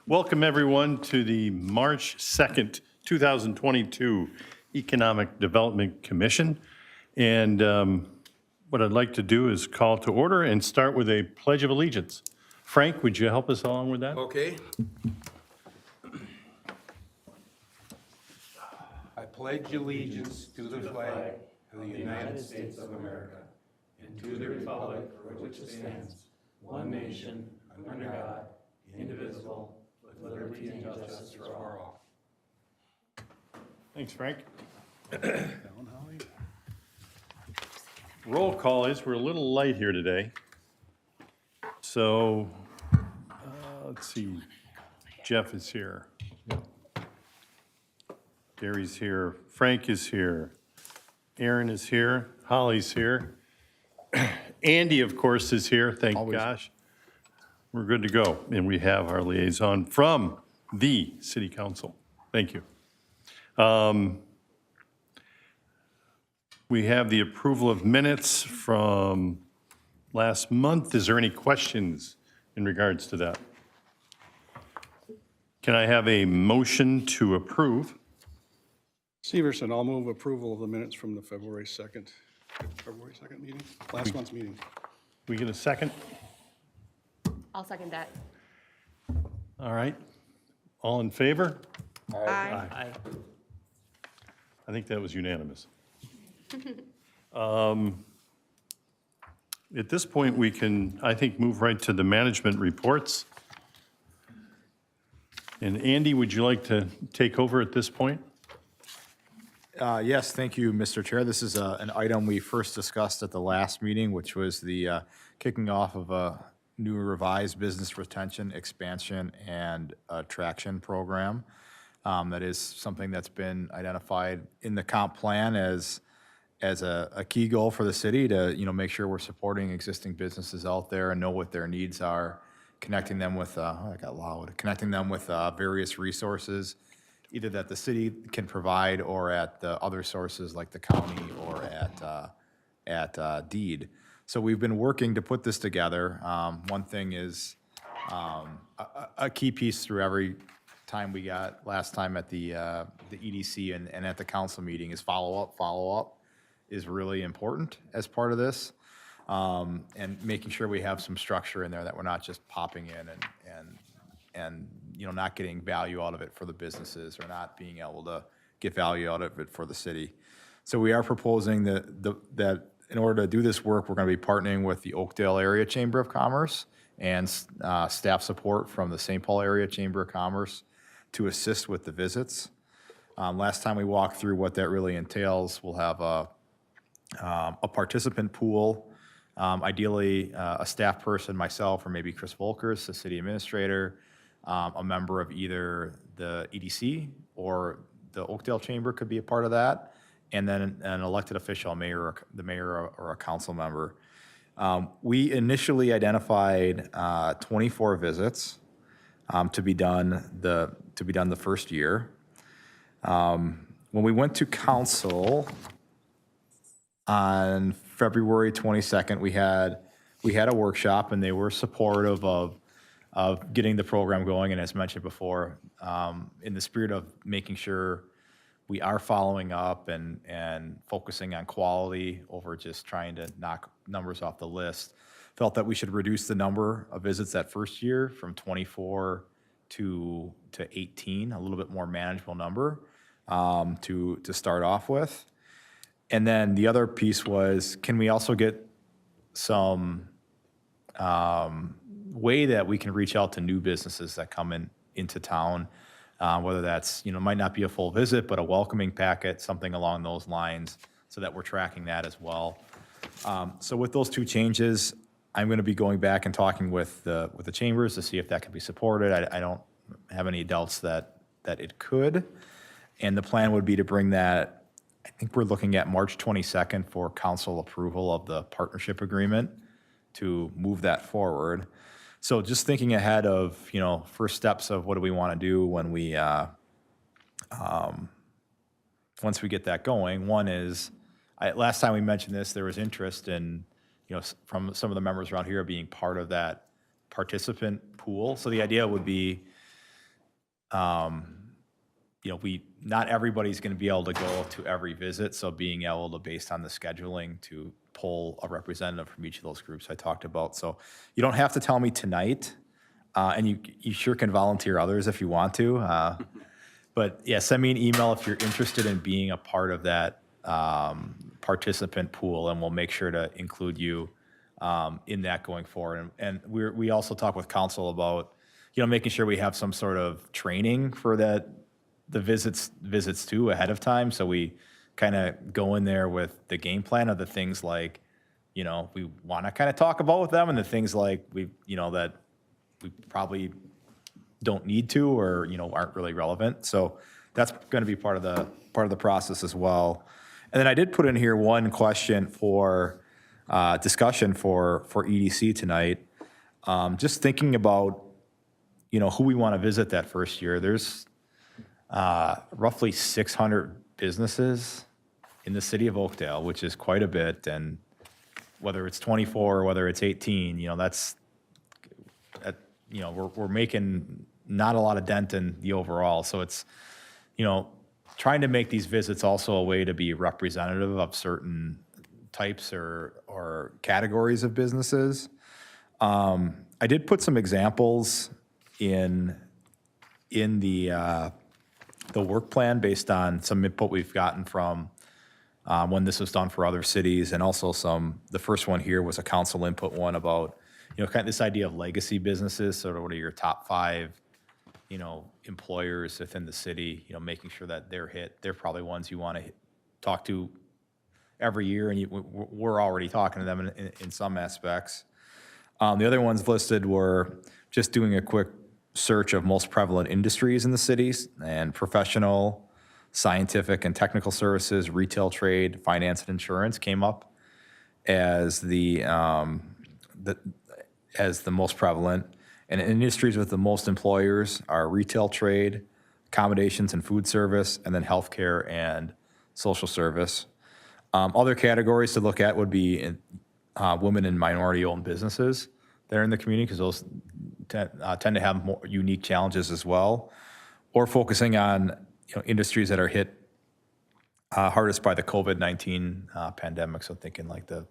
Welcome, everyone, to the March 2nd, 2022 Economic Development Commission. And what I'd like to do is call to order and start with a Pledge of Allegiance. Frank, would you help us along with that? Okay. I pledge allegiance to the flag of the United States of America and to the republic for which it stands, one nation, under God, indivisible, with liberty and justice for all. Thanks, Frank. Roll call is, we're a little light here today. So, let's see, Jeff is here. Gary's here, Frank is here, Aaron is here, Holly's here. Andy, of course, is here, thank gosh. We're good to go, and we have our liaison from the City Council. Thank you. We have the approval of minutes from last month. Is there any questions in regards to that? Can I have a motion to approve? Severson, I'll move approval of the minutes from the February 2nd meeting, last month's meeting. We get a second? I'll second that. All right. All in favor? Aye. I think that was unanimous. At this point, we can, I think, move right to the management reports. And Andy, would you like to take over at this point? Yes, thank you, Mr. Chair. This is an item we first discussed at the last meeting, which was the kicking off of a new revised business retention, expansion, and attraction program. That is something that's been identified in the comp plan as a key goal for the city to, make sure we're supporting existing businesses out there and know what their needs are, connecting them with, connecting them with various resources, either that the city can provide or at the other sources like the county or at deed. So we've been working to put this together. One thing is a key piece through every time we got last time at the EDC and at the council meeting is follow-up. Follow-up is really important as part of this, and making sure we have some structure in there that we're not just popping in and not getting value out of it for the businesses or not being able to get value out of it for the city. So we are proposing that in order to do this work, we're going to be partnering with the Oakdale Area Chamber of Commerce and staff support from the St. Paul Area Chamber of Commerce to assist with the visits. Last time we walked through what that really entails, we'll have a participant pool, ideally a staff person, myself, or maybe Chris Volkers, the city administrator, a member of either the EDC or the Oakdale Chamber could be a part of that, and then an elected official, the mayor or a council member. We initially identified 24 visits to be done the first year. When we went to council on February 22nd, we had a workshop, and they were supportive of getting the program going. And as mentioned before, in the spirit of making sure we are following up and focusing on quality over just trying to knock numbers off the list, felt that we should reduce the number of visits that first year from 24 to 18, a little bit more manageable number to start off with. And then the other piece was, can we also get some way that we can reach out to new businesses that come into town, whether that's, might not be a full visit, but a welcoming packet, something along those lines, so that we're tracking that as well. So with those two changes, I'm going to be going back and talking with the chambers to see if that can be supported. I don't have any doubts that it could. And the plan would be to bring that, I think we're looking at March 22nd for council approval of the partnership agreement to move that forward. So just thinking ahead of, first steps of what do we want to do when we, once we get that going. One is, last time we mentioned this, there was interest in, from some of the members around here being part of that participant pool. So the idea would be, not everybody's going to be able to go to every visit, so being able to, based on the scheduling, to pull a representative from each of those groups I talked about. So you don't have to tell me tonight, and you sure can volunteer others if you want to. But yeah, send me an email if you're interested in being a part of that participant pool, and we'll make sure to include you in that going forward. And we also talk with council about, making sure we have some sort of training for the visits too ahead of time. So we kind of go in there with the game plan of the things like, we want to kind of talk about with them, and the things like that we probably don't need to, or aren't really relevant. So that's going to be part of the process as well. And then I did put in here one question for discussion for EDC tonight. Just thinking about who we want to visit that first year. There's roughly 600 businesses in the city of Oakdale, which is quite a bit. And whether it's 24 or whether it's 18, we're making not a lot of dent in the overall. So it's, trying to make these visits also a way to be representative of certain types or categories of businesses. I did put some examples in the work plan based on some input we've gotten from when this was done for other cities, and also the first one here was a council input one about, kind of this idea of legacy businesses. So what are your top 5, employers within the city, making sure that they're probably ones you want to talk to every year, and we're already talking to them in some aspects. The other ones listed were just doing a quick search of most prevalent industries in the cities, and professional, scientific and technical services, retail, trade, finance, and insurance came up as the most prevalent. And industries with the most employers are retail, trade, accommodations and food service, and then healthcare and social service. Other categories to look at would be women and minority-owned businesses that are in the community, because those tend to have more unique challenges as well, or focusing on industries that are hit hardest by the COVID-19 pandemic. So thinking like the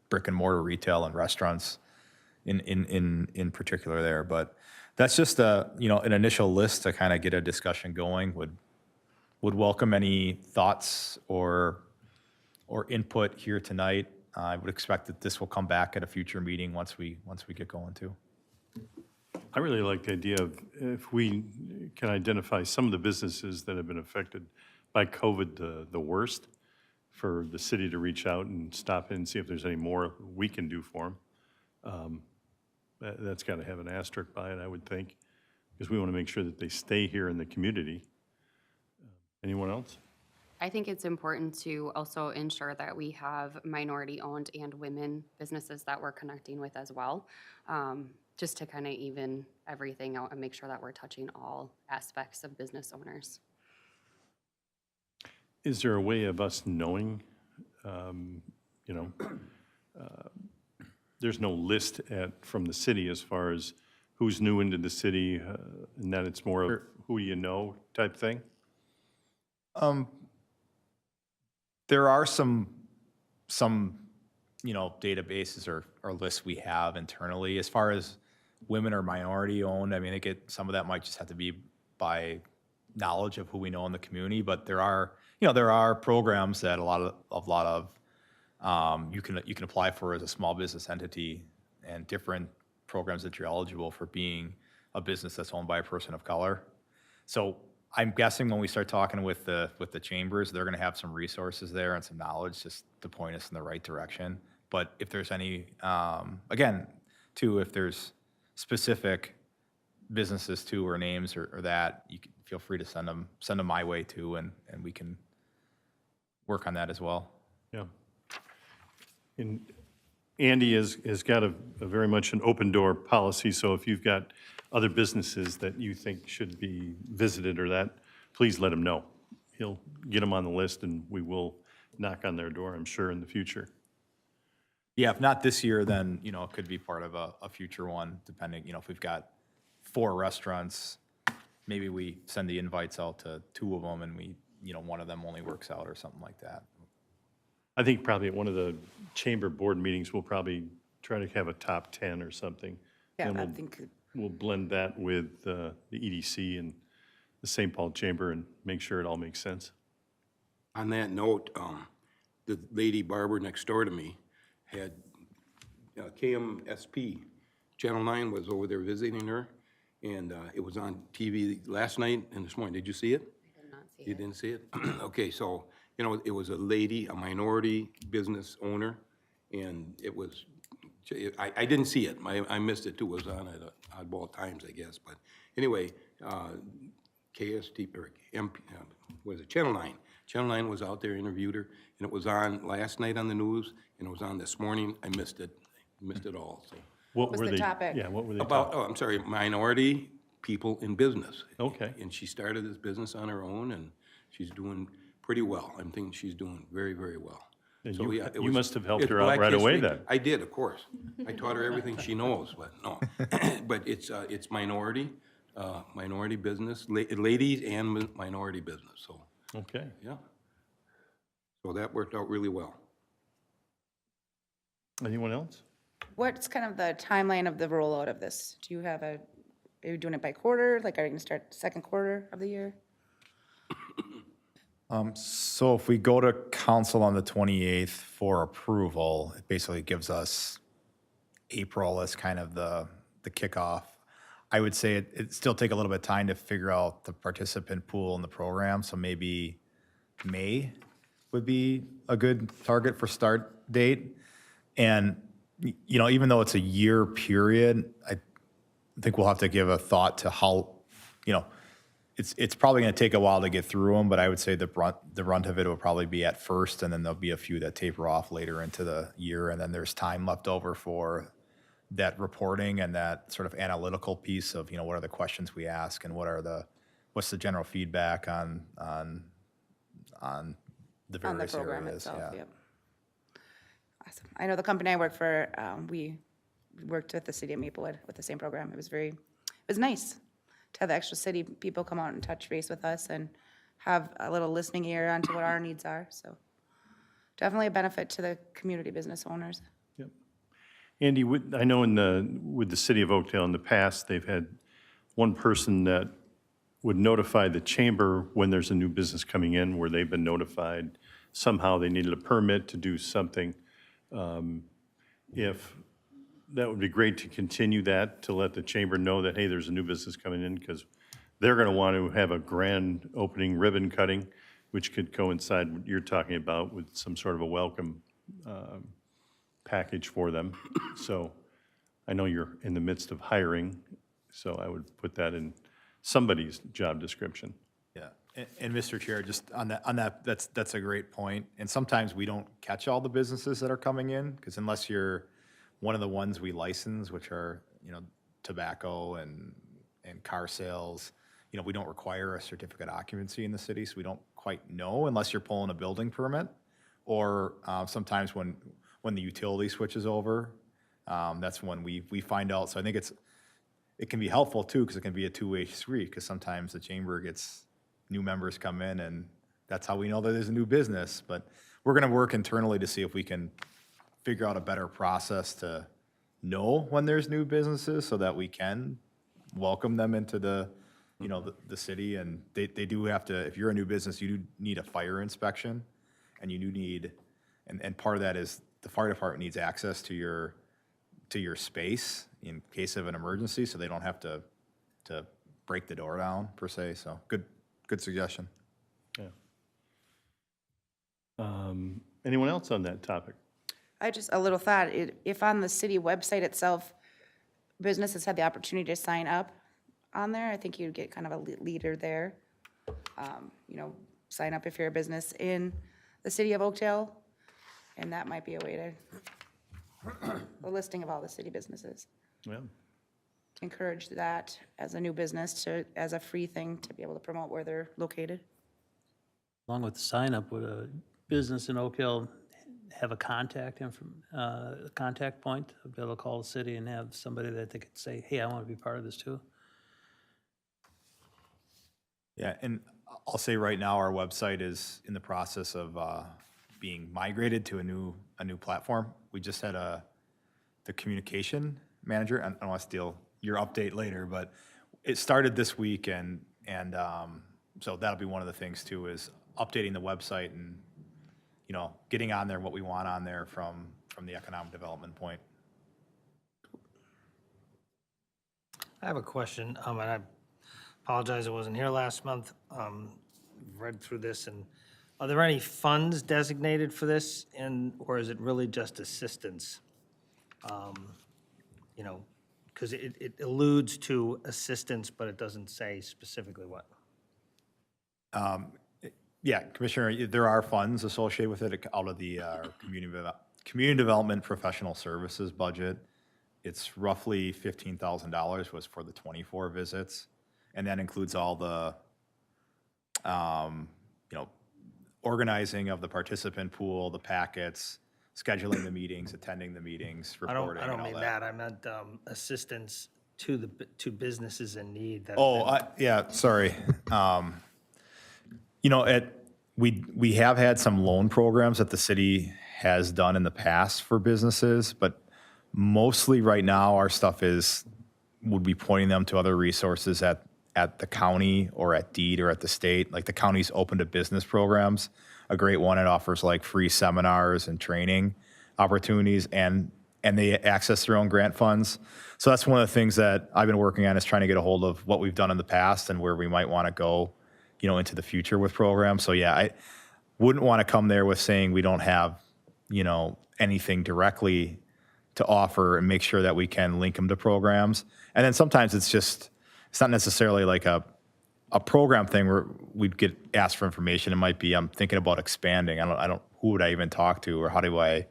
brick and mortar retail and restaurants in particular there. But that's just an initial list to kind of get a discussion going. Would welcome any thoughts or input here tonight. I would expect that this will come back at a future meeting once we get going too. I really like the idea of if we can identify some of the businesses that have been affected by COVID the worst, for the city to reach out and stop in and see if there's any more we can do for them. That's got to have an asterisk by it, I would think, because we want to make sure that they stay here in the community. Anyone else? I think it's important to also ensure that we have minority-owned and women businesses that we're connecting with as well, just to kind of even everything out and make sure that we're touching all aspects of business owners. Is there a way of us knowing, there's no list from the city as far as who's new into the city, and that it's more of who you know type thing? There are some databases or lists we have internally as far as women or minority owned. I mean, some of that might just have to be by knowledge of who we know in the community, but there are programs that a lot of you can apply for as a small business entity, and different programs that you're eligible for being a business that's owned by a person of color. So I'm guessing when we start talking with the chambers, they're going to have some resources there and some knowledge just to point us in the right direction. But if there's any, again, too, if there's specific businesses too, or names or that, you can feel free to send them my way too, and we can work on that as well. Yeah. And Andy has got a very much an open door policy, so if you've got other businesses that you think should be visited or that, please let him know. He'll get them on the list, and we will knock on their door, I'm sure, in the future. Yeah, if not this year, then, it could be part of a future one, depending, if we've got 4 restaurants, maybe we send the invites out to 2 of them and we, one of them only works out or something like that. I think probably at one of the chamber board meetings, we'll probably try to have a top 10 or something. Yeah, And I we'll- think, We'll blend that with the EDC and the St. Paul Chamber and make sure it all makes sense. On that note, the lady barber next door to me had KMSP, Channel 9 was over there visiting her, and it was on TV last night and this morning. Did you see it? I did not see You it. didn't see it? Okay, so, it was a lady, a minority business owner, and it was, I didn't see it. I missed it too. It was on at oddball times, I guess. But anyway, KST, or MP, was it Channel 9? Channel 9 was out there, interviewed her, and it was on last night on the news, and it was on this morning. I missed it. Missed it all, so. What was were the they? topic? Yeah, what were they About, talking? I'm sorry, minority people in business. Okay. And she started this business on her own, and she's doing pretty well. I'm thinking she's doing very, very well. And So, you- yeah, it you was- must have helped it's her out Black right away History- then. I did, of course. I taught her everything she knows, but no. But it's minority business, ladies and minority business, so, Okay. yeah. So that worked out really well. Anyone else? what's kind of the timeline of the rollout of this? Do you have are you doing it by quarter? Like, are you gonna start second quarter of the year? So if we go to council on the 28th for approval, it basically gives us April as kind of the kickoff. I would say it'd still take a little bit of time to figure out the participant pool in the program, so maybe May would be a good target for start date. And, even though it's a year period, I think we'll have to give a thought to how, it's probably going to take a while to get through them, but I would say the brunt of it will probably be at first, and then there'll be a few that taper off later into the year, and then there's time left over for that reporting and that sort of analytical piece of, what are the questions we ask and what's the general feedback on the On the various program areas. itself, Yeah. yep. Awesome. I know the company I work for, we worked with the city of Maplewood with the same program. It was nice to have the extra city people come out and touch base with us and have a little listening ear onto what our needs are, so definitely a benefit to the community business owners. Yep. Andy, I know with the city of Oakdale in the past, they've had one person that would notify the chamber when there's a new business coming in, where they've been notified somehow they needed a permit to do something. If that would be great to continue that, to let the chamber know that, hey, there's a new business coming in, because they're going to want to have a grand opening ribbon cutting, which could coincide with what you're talking about with some sort of a welcome package for them. So I know you're in the midst of hiring, so I would put that in somebody's job description. Yeah, and Mr. Chair, just on that, that's a great point. And sometimes we don't catch all the businesses that are coming in, because unless you're one of the ones we license, which are, tobacco and car sales, we don't require a certificate of occupancy in the city, so we don't quite know unless you're pulling a building permit. Or sometimes when the utility switches over, that's when we find out. So I think it can be helpful too, because it can be a two-way street, because sometimes the chamber gets new members come in, and that's how we know that there's a new business. But we're going to work internally to see if we can figure out a better process to know when there's new businesses, so that we can welcome them into the city. And they do have to, if you're a new business, you do need a fire inspection, and you do need, and part of that is the fire department needs access to your space in case of an emergency, so they don't have to break the door down per se. So good suggestion. Yeah. Anyone else on that topic? A little thought, if on the city website itself, businesses had the opportunity to sign up on there, I think you'd get kind of a leader there. Sign up if you're a business in the city of Oakdale, and that might be a way to, a listing of all the city businesses. Yeah. Encourage that as a new business as a free thing to be able to promote where they're located. Along with the sign up, would a business in Oakdale have a contact point, be able to call the city and have somebody that they could say, hey, I want to be part of this too? Yeah, and I'll say right now, our website is in the process of being migrated to a new platform. We just had the communication manager, I don't want to steal your update later, but it started this week, and so that'll be one of the things too, is updating the website and, you know, getting on there what we want on there from the economic development point. I have a question, and I apologize I wasn't here last month. Read through this, and are there any funds designated for this, or is it really just assistance? You know, because it alludes to assistance, but it doesn't say specifically what. Yeah, Commissioner, there are funds associated with it out of the community development professional services budget. It's roughly $15,000 was for the 24 visits, and that includes all the, you know, organizing of the participant pool, the packets, scheduling the meetings, attending the meetings, I reporting, and don't all mean that, I meant assistance to businesses in need that. Oh, yeah, sorry. You know, we have had some loan programs that the city has done in the past for businesses, but mostly right now, our stuff would be pointing them to other resources at the county or at DEED or at the state. Like the county's open to business programs, a great one. It offers like free seminars and training opportunities, and they access their own grant funds. So that's one of the things that I've been working on, is trying to get a hold of what we've done in the past and where we might want to go, you know, into the future with programs. So yeah, I wouldn't want to come there with saying we don't have, you know, anything directly to offer, and make sure that we can link them to programs. And then sometimes it's not necessarily like a program thing where we'd get asked for information. It might be, I'm thinking about expanding. Who would I even talk to, or how do I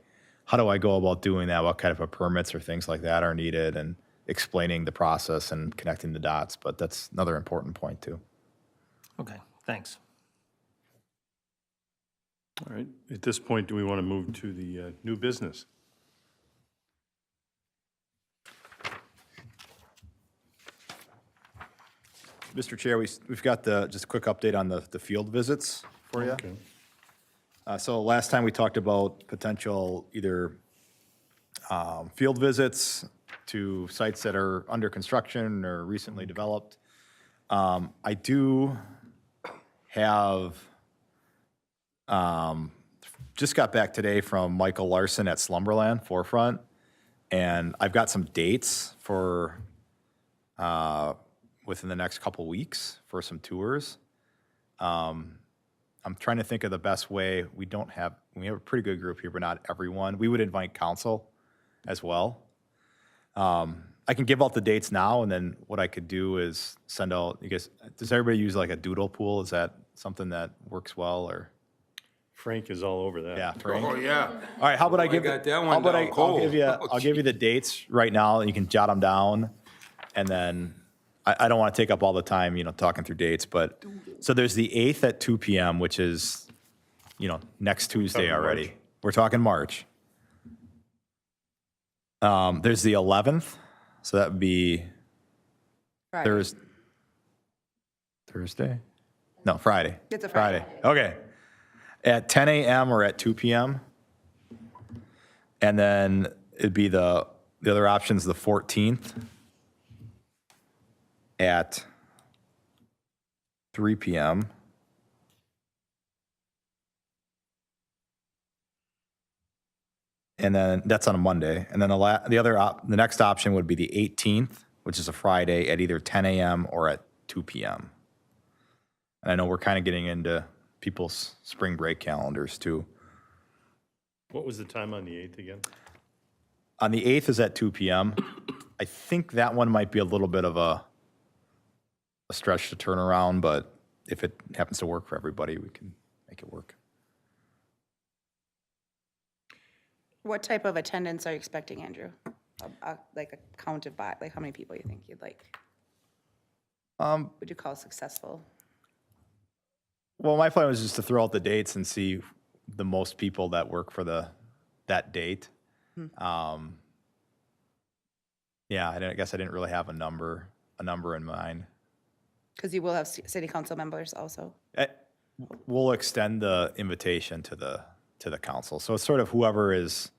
go about doing that? What kind of permits or things like that are needed, and explaining the process and connecting the dots. But that's another important point too. Okay, thanks. All right, at this point, do we want to move to the new business? Mr. Chair, we've got just a quick update on the field visits for you. Okay. So last time we talked about potential either field visits to sites that are under construction or recently developed. I do have, just got back today from Michael Larson at Slumberland Forefront, and I've got some dates for within the next couple weeks for some tours. I'm trying to think of the best way. We have a pretty good group here, but not everyone. We would invite council as well. I can give out the dates now, and then what I could do is send out, you guys, does everybody use like a doodle pool? Is that something that works well, or? Frank is all over that. Yeah, Frank. Oh, yeah. All right, how about I give, got that how one about down cold. I'll give you the dates right now, and you can jot them down, and then I don't want to take up all the time, you know, talking through dates, but, so there's the 8th at 2 PM, which is, you know, next Tuesday Talking already. March. We're talking March. There's the 11th, so that would be Friday. Thursday? No, Friday. It's a Friday. Okay. At 10 a.m. or at 2 p.m. And then it'd be the other option's the 14th at 3 p.m. And then that's on a Monday. And then the next option would be the 18th, which is a Friday, at either 10 a.m. or at 2 p.m. And I know we're kind of getting into people's spring break calendars too. What was the time on the 8th again? On the 8th is at 2 p.m. I think that one might be a little bit of a stretch to turn around, but if it happens to work for everybody, we can make it work. What type of attendance are you expecting, Andrew? Like a counted by, like how many people you think you'd like? Would you call successful? Well, my plan was just to throw out the dates and see the most people that work for that date. Yeah, I guess I didn't really have a number in mind. Because you will have city council members also. We'll extend the invitation to the council. So it's sort of whoever is,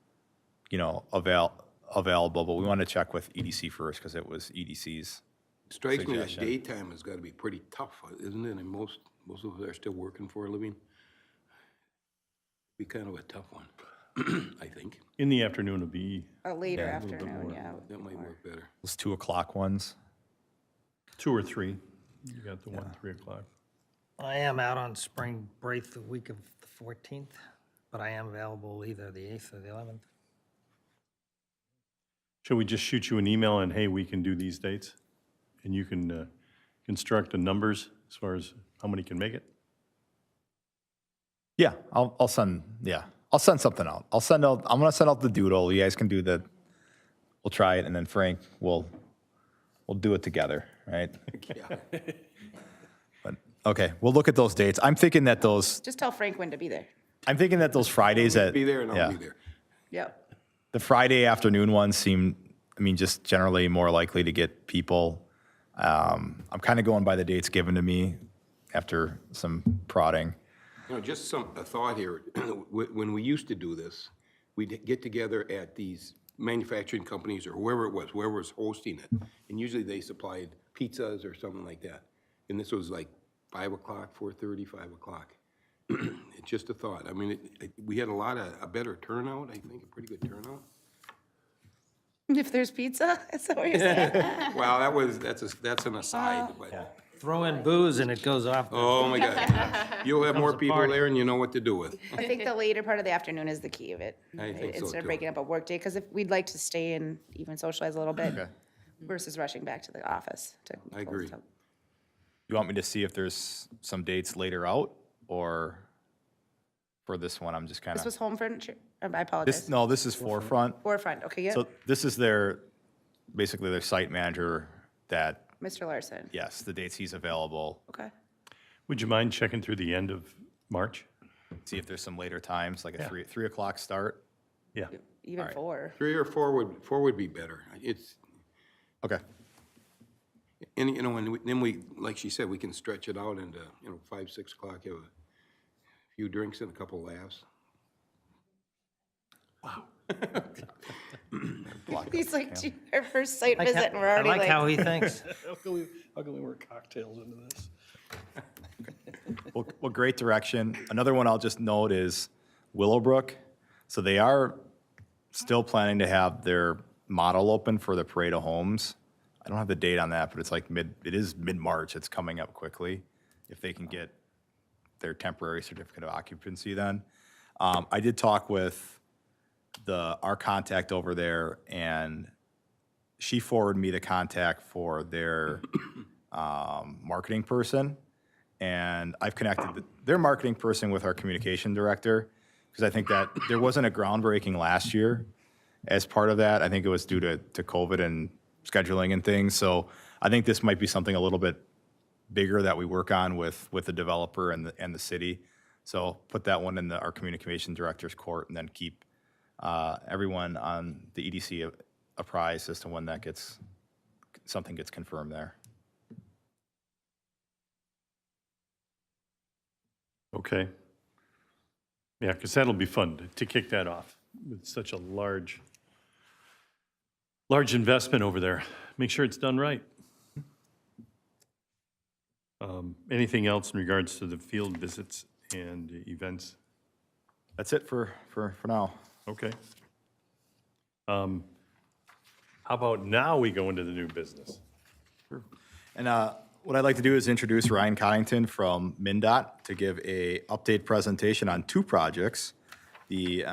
available, but we want to check with EDC first because it was EDC's. Strikes me that Suggestion. daytime has got to be pretty tough, isn't it? And most of us are still working for a living. Be kind of a tough one, I think. In the afternoon would be A later Yeah, a little bit afternoon, more. yeah. That might work better. Those 2 o'clock ones. 2 or 3. You got the one, 3 o'clock. I am out on spring break the week of the 14th, but I am available either the 8th or the 11th. Shall we just shoot you an email and, hey, we can do these dates? And you can construct the numbers as far as how many can make it? Yeah, I'll send something out. I'm going to send out the doodle. You guys can we'll try it, and then Frank, we'll do it together, right? Yeah. But, okay, we'll look at those dates. I'm thinking that those Fridays Be there and I'll be there. Yep. the Friday afternoon ones seem, just generally more likely to get people. I'm kind of going by the dates given to me after some prodding. Just a thought here. When we used to do this, we'd get together at these manufacturing companies or whoever was hosting it. And usually they supplied pizzas or something like that. And this was like 5 o'clock, 4:30, 5 o'clock. It's just a thought. We had a better turnout, I think, a pretty good turnout. If there's pizza, is that what you're saying? Well, that's an aside, but, Throw in booze and it goes off. oh my God. You'll have more a people party. there and you know what to do with. I think the later part of the afternoon is the key of it. I think so, Instead of too. breaking up a workday, because if we'd like to stay and even socialize a little bit versus rushing back to the office to. I close agree. it up. You want me to see if there's some dates later out, or for this one, I'm just kind This was of. home furniture? I apologize. This is Forefront. Forefront, okay, yeah. So this is basically their site manager that, Mr. Larson, yes, the dates he's available. okay. Would you mind checking through the end of March? See if there's some later times, like a 3 o'clock start. Yeah. Even right. 4. 3 or 4 would be better. It's, Okay. and, and then we, like she said, we can stretch it out into, 5, 6 o'clock, have a few drinks and a couple laughs. He's like, "Gee, our first site I visit and we're already like how he thinks. How can we work cocktails into this? Well, great direction. Another one I'll just note is Willowbrook. So they are still planning to have their model open for the Parade of Homes. I don't have the date on that, but it's it is mid-March. It's coming up quickly if they can get their temporary certificate of occupancy then. I did talk with our contact over there, and she forwarded me the contact for their marketing person. And I've connected their marketing person with our communication director, because I think that there wasn't a groundbreaking last year as part of that. I think it was due to COVID and scheduling and things. So I think this might be something a little bit bigger that we work on with the developer and the city. So put that one in our communication director's court, and then keep everyone on the EDC apprised as to when something gets confirmed there. Okay. Yeah, because that'll be fun to kick that off with such a large investment over there. Make sure it's done right. Anything else in regards to the field visits and events? That's it for now. Okay. How about now we go into the new business? And what I'd like to do is introduce Ryan Connington from MnDOT to give a update presentation on 2 projects, the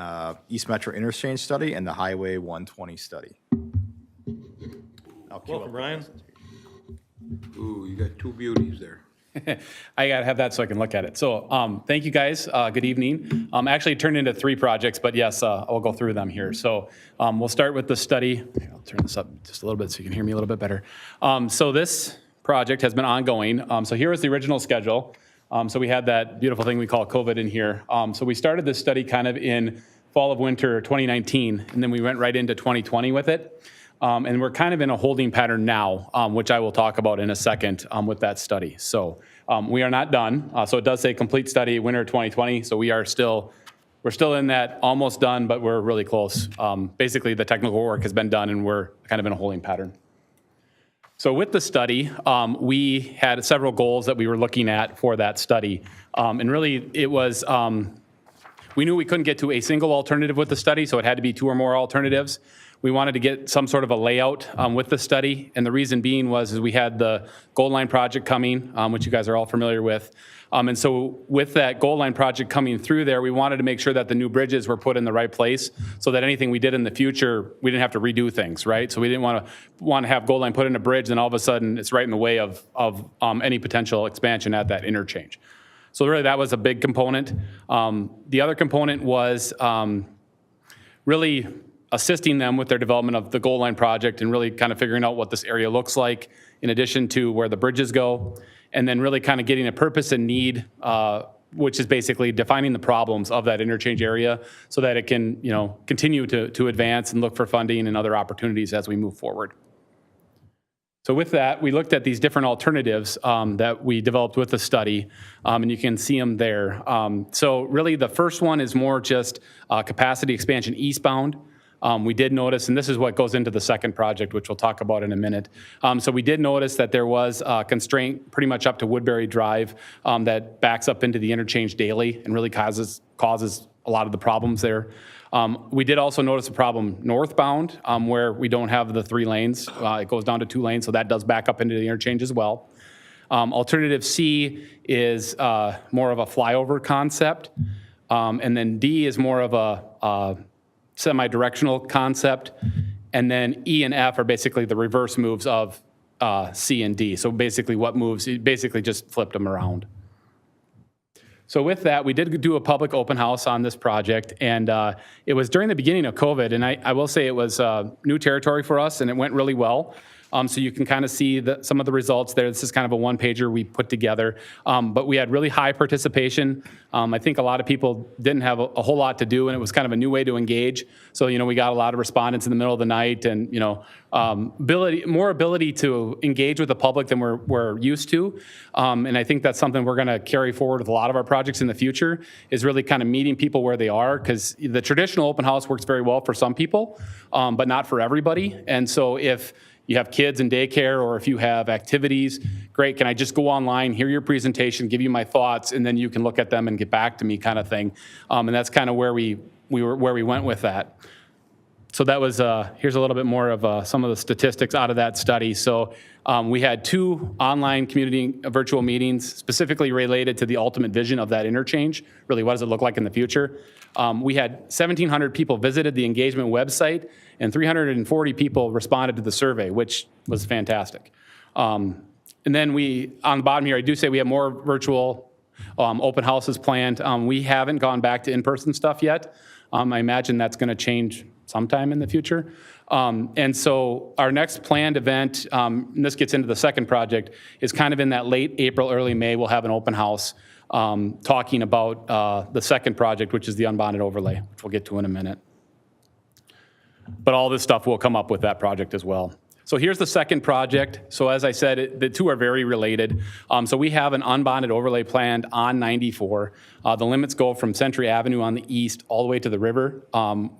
East Metro Interchange study and the Highway 120 study. I'll cue Welcome, up. Ryan. Ooh, you got 2 beauties there. I gotta have that so I can look at it. So, thank you guys. Good evening. Actually, it turned into 3 projects, but yes, I'll go through them here. So, we'll start with the study. Here, I'll turn this up just a little bit so you can hear me a little bit better. So this project has been ongoing. So here is the original schedule. So we had that beautiful thing we call COVID in here. So we started this study kind of in fall of winter 2019, and then we went right into 2020 with it. And we're kind of in a holding pattern now, which I will talk about in a second with that study. So we are not done. So it does say complete study winter 2020. So we're still in that almost done, but we're really close. Basically, the technical work has been done and we're kind of in a holding pattern. So with the study, we had several goals that we were looking at for that study. And really, it was, we knew we couldn't get to a single alternative with the study, so it had to be 2 or more alternatives. We wanted to get some sort of a layout with the study, and the reason being was we had the Gold Line project coming, which you guys are all familiar with. And so with that Gold Line project coming through there, we wanted to make sure that the new bridges were put in the right place so that anything we did in the future, we didn't have to redo things, right? So we didn't want to have Gold Line put in a bridge, and all of a sudden it's right in the way of any potential expansion at that interchange. So really that was a big component. The other component was really assisting them with their development of the Gold Line project and really kind of figuring out what this area looks like in addition to where the bridges go, and then really kind of getting a purpose and need, which is basically defining the problems of that interchange area so that it can, continue to advance and look for funding and other opportunities as we move forward. So with that, we looked at these different alternatives that we developed with the study, and you can see them there. So really the first one is more just capacity expansion eastbound. We did notice, and this is what goes into the second project, which we'll talk about in a minute. So we did notice that there was a constraint pretty much up to Woodbury Drive that backs up into the interchange daily and really causes a lot of the problems there. We did also notice a problem northbound where we don't have the 3 lanes. It goes down to 2 lanes, so that does back up into the interchange as well. Alternative C is more of a flyover concept. And then D is more of a semi-directional concept, and then E and F are basically the reverse moves of C and D. So basically what moves, it basically just flipped them around. So with that, we did do a public open house on this project, and it was during the beginning of COVID, and I will say it was new territory for us, and it went really well. So you can kind of see some of the results there. This is kind of a one-pager we put together. But we had really high participation. I think a lot of people didn't have a whole lot to do, and it was kind of a new way to engage. So, we got a lot of respondents in the middle of the night and, more ability to engage with the public than we're used to. And I think that's something we're going to carry forward with a lot of our projects in the future, is really kind of meeting people where they are, because the traditional open house works very well for some people, but not for everybody. And so if you have kids in daycare, or if you have activities, great, can I just go online, hear your presentation, give you my thoughts, and then you can look at them and get back to me kind of thing. And that's kind of where we went with that. So that was, here's a little bit more of some of the statistics out of that study. So we had 2 online community virtual meetings specifically related to the ultimate vision of that interchange. Really, what does it look like in the future? We had 1,700 people visited the engagement website, and 340 people responded to the survey, which was fantastic. And then on the bottom here, I do say we have more virtual open houses planned. We haven't gone back to in-person stuff yet. I imagine that's going to change sometime in the future. And so our next planned event, and this gets into the second project, is kind of in that late April, early May. We'll have an open house talking about the second project, which is the unbonded overlay, which we'll get to in a minute. But all this stuff will come up with that project as well. So here's the second project. So as I said, the 2 are very related. So we have an unbonded overlay planned on 94. The limits go from Century Avenue on the east all the way to the river,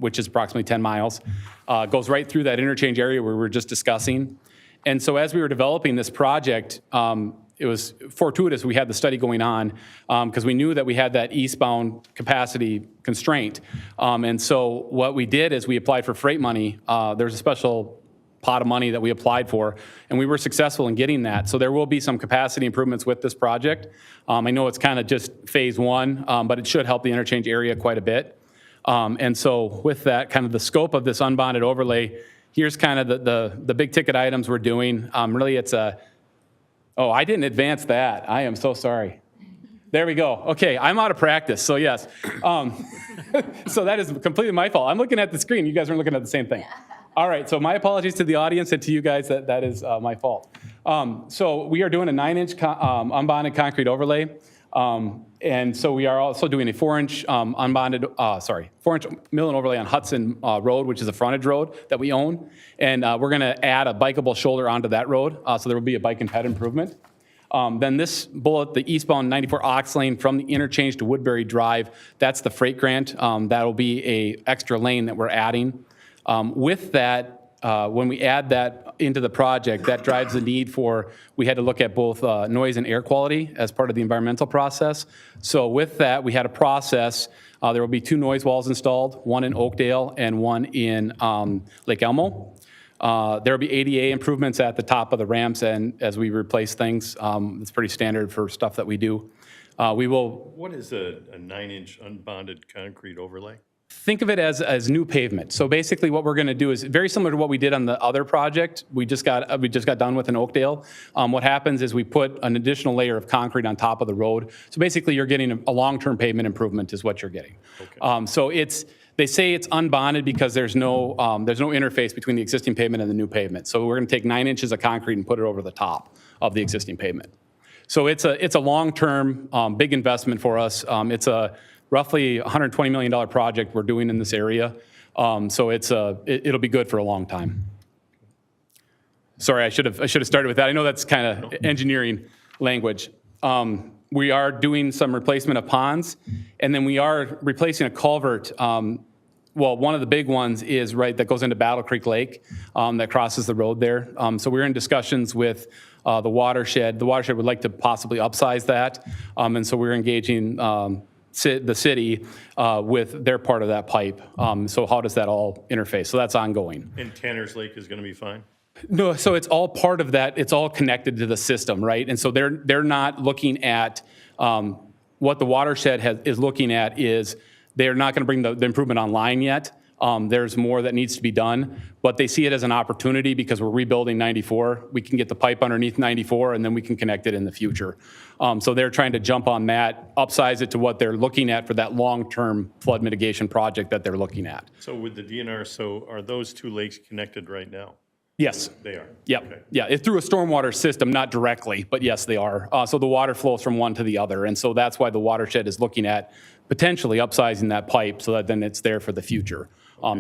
which is approximately 10 miles. Goes right through that interchange area we were just discussing. And so as we were developing this project, it was fortuitous we had the study going on because we knew that we had that eastbound capacity constraint. And so what we did is we applied for freight money. There's a special pot of money that we applied for, and we were successful in getting that. So there will be some capacity improvements with this project. I know it's kind of just phase 1, but it should help the interchange area quite a bit. And so with that, kind of the scope of this unbonded overlay, here's kind of the big ticket items we're doing. Really it's oh, I didn't advance that. I am so sorry. There we go. Okay, I'm out of practice, so yes. So that is completely my fault. I'm looking at the screen. You guys are looking at the same thing. All right, so my apologies to the audience and to you guys, that is my fault. So we are doing a 9-inch unbonded concrete overlay. And so we are also doing a 4-inch 4-inch mill and overlay on Hudson Road, which is a frontage road that we own. And we're going to add a bikeable shoulder onto that road, so there will be a bike and ped improvement. Then this bullet, the eastbound 94 Ox Lane from the interchange to Woodbury Drive, that's the freight grant. That'll be a extra lane that we're adding. With that, when we add that into the project, that drives the need for, we had to look at both noise and air quality as part of the environmental process. So with that, we had a process. There will be 2 noise walls installed, one in Oakdale and one in Lake Elmo. There will be ADA improvements at the top of the ramps, and as we replace things, it's pretty standard for stuff that we do. We will What is a 9-inch unbonded concrete overlay? think of it as new pavement. So basically what we're going to do is very similar to what we did on the other project we just got done with in Oakdale. What happens is we put an additional layer of concrete on top of the road. So basically you're getting a long-term pavement improvement is what you're getting. Okay. So they say it's unbonded because there's no interface between the existing pavement and the new pavement. So we're going to take 9 inches of concrete and put it over the top of the existing pavement. So it's a long-term big investment for us. It's a roughly $120 million project we're doing in this area. So it'll be good for a long time. Sorry, I should have started with that. I know that's kind of engineering language. We are doing some replacement of ponds, and then we are replacing a culvert. Well, one of the big ones is that goes into Battle Creek Lake that crosses the road there. So we're in discussions with the watershed. The watershed would like to possibly upsize that, and so we're engaging the city with their part of that pipe. So how does that all interface? So that's ongoing. And Tanner's Lake is going to be fine? No, so it's all part of that. It's all connected to the system, right? And so they're not looking at what the watershed is looking at is they're not going to bring the improvement online yet. There's more that needs to be done, but they see it as an opportunity because we're rebuilding 94. We can get the pipe underneath 94 and then we can connect it in the future. So they're trying to jump on that, upsize it to what they're looking at for that long-term flood mitigation project that they're looking at. So with the DNR, are those 2 lakes connected right now? Yes. They are? Yep. Okay. Yeah, it's through a stormwater system, not directly, but yes, they are. So the water flows from one to the other, and so that's why the watershed is looking at potentially upsizing that pipe so that then it's there for the future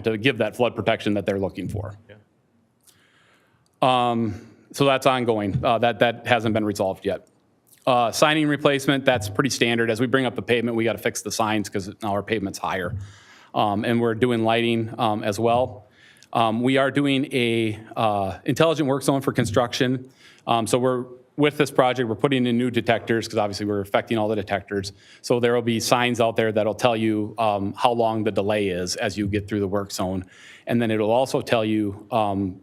to give that flood protection that they're looking for. Yeah. So that's ongoing. That hasn't been resolved yet. Signing replacement, that's pretty standard. As we bring up the pavement, we got to fix the signs because now our pavement's higher. And we're doing lighting as well. We are doing a intelligent work zone for construction. So with this project, we're putting in new detectors because obviously we're affecting all the detectors. So there will be signs out there that'll tell you how long the delay is as you get through the work zone. And then it'll also tell you,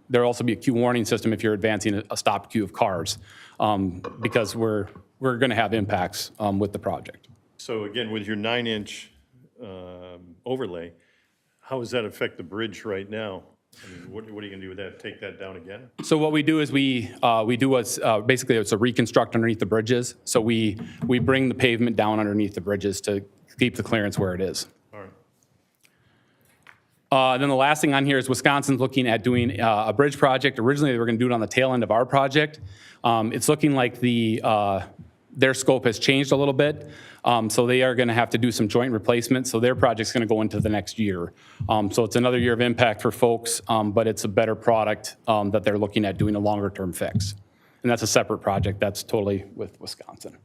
there'll also be a queue warning system if you're advancing a stopped queue of cars because we're going to have impacts with the project. So again, with your 9-inch overlay, how does that affect the bridge right now? I mean, what are you going to do with that? Take that down again? So what we do is we do basically it's a reconstruct underneath the bridges. So we bring the pavement down underneath the bridges to keep the clearance where it is. All right. Then the last thing on here is Wisconsin's looking at doing a bridge project. Originally, they were going to do it on the tail end of our project. It's looking like their scope has changed a little bit. So they are going to have to do some joint replacement. So their project's going to go into the next year. So it's another year of impact for folks, but it's a better product that they're looking at doing a longer term fix. And that's a separate project. That's totally with Wisconsin.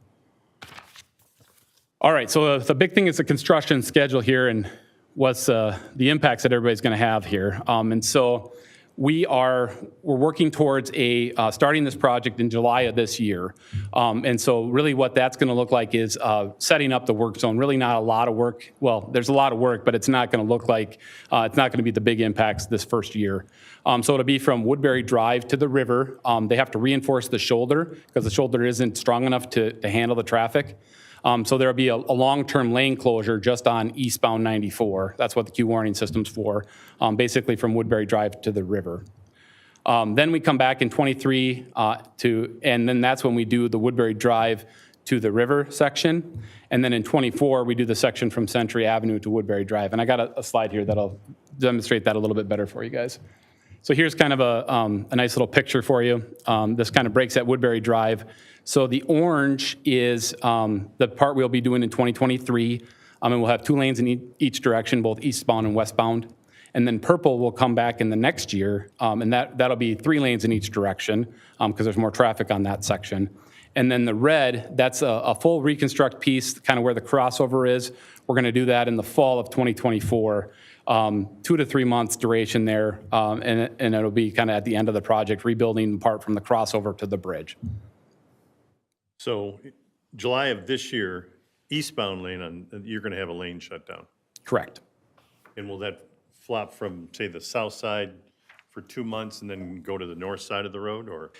All right, so the big thing is the construction schedule here and what's the impacts that everybody's going to have here. And so we're working towards starting this project in July of this year. And so really what that's going to look like is setting up the work zone. Really not a lot of work. Well, there's a lot of work, but it's not going to look like, it's not going to be the big impacts this first year. So it'll be from Woodbury Drive to the river. They have to reinforce the shoulder because the shoulder isn't strong enough to handle the traffic. So there'll be a long-term lane closure just on eastbound 94. That's what the queue warning system's for, basically from Woodbury Drive to the river. Then we come back in 23 and then that's when we do the Woodbury Drive to the river section. And then in 24, we do the section from Century Avenue to Woodbury Drive. And I got a slide here that'll demonstrate that a little bit better for you guys. So here's kind of a nice little picture for you. This kind of breaks at Woodbury Drive. So the orange is the part we'll be doing in 2023, and we'll have 2 lanes in each direction, both eastbound and westbound. And then purple will come back in the next year, and that'll be 3 lanes in each direction because there's more traffic on that section. And then the red, that's a full reconstruct piece, kind of where the crossover is. We're going to do that in the fall of 2024, 2 to 3 months duration there, and it'll be kind of at the end of the project, rebuilding part from the crossover to the bridge. So July of this year, eastbound lane, you're going to have a lane shut down. Correct. And will that flop from, say, the south side for 2 months and then go to the north side of the road, or?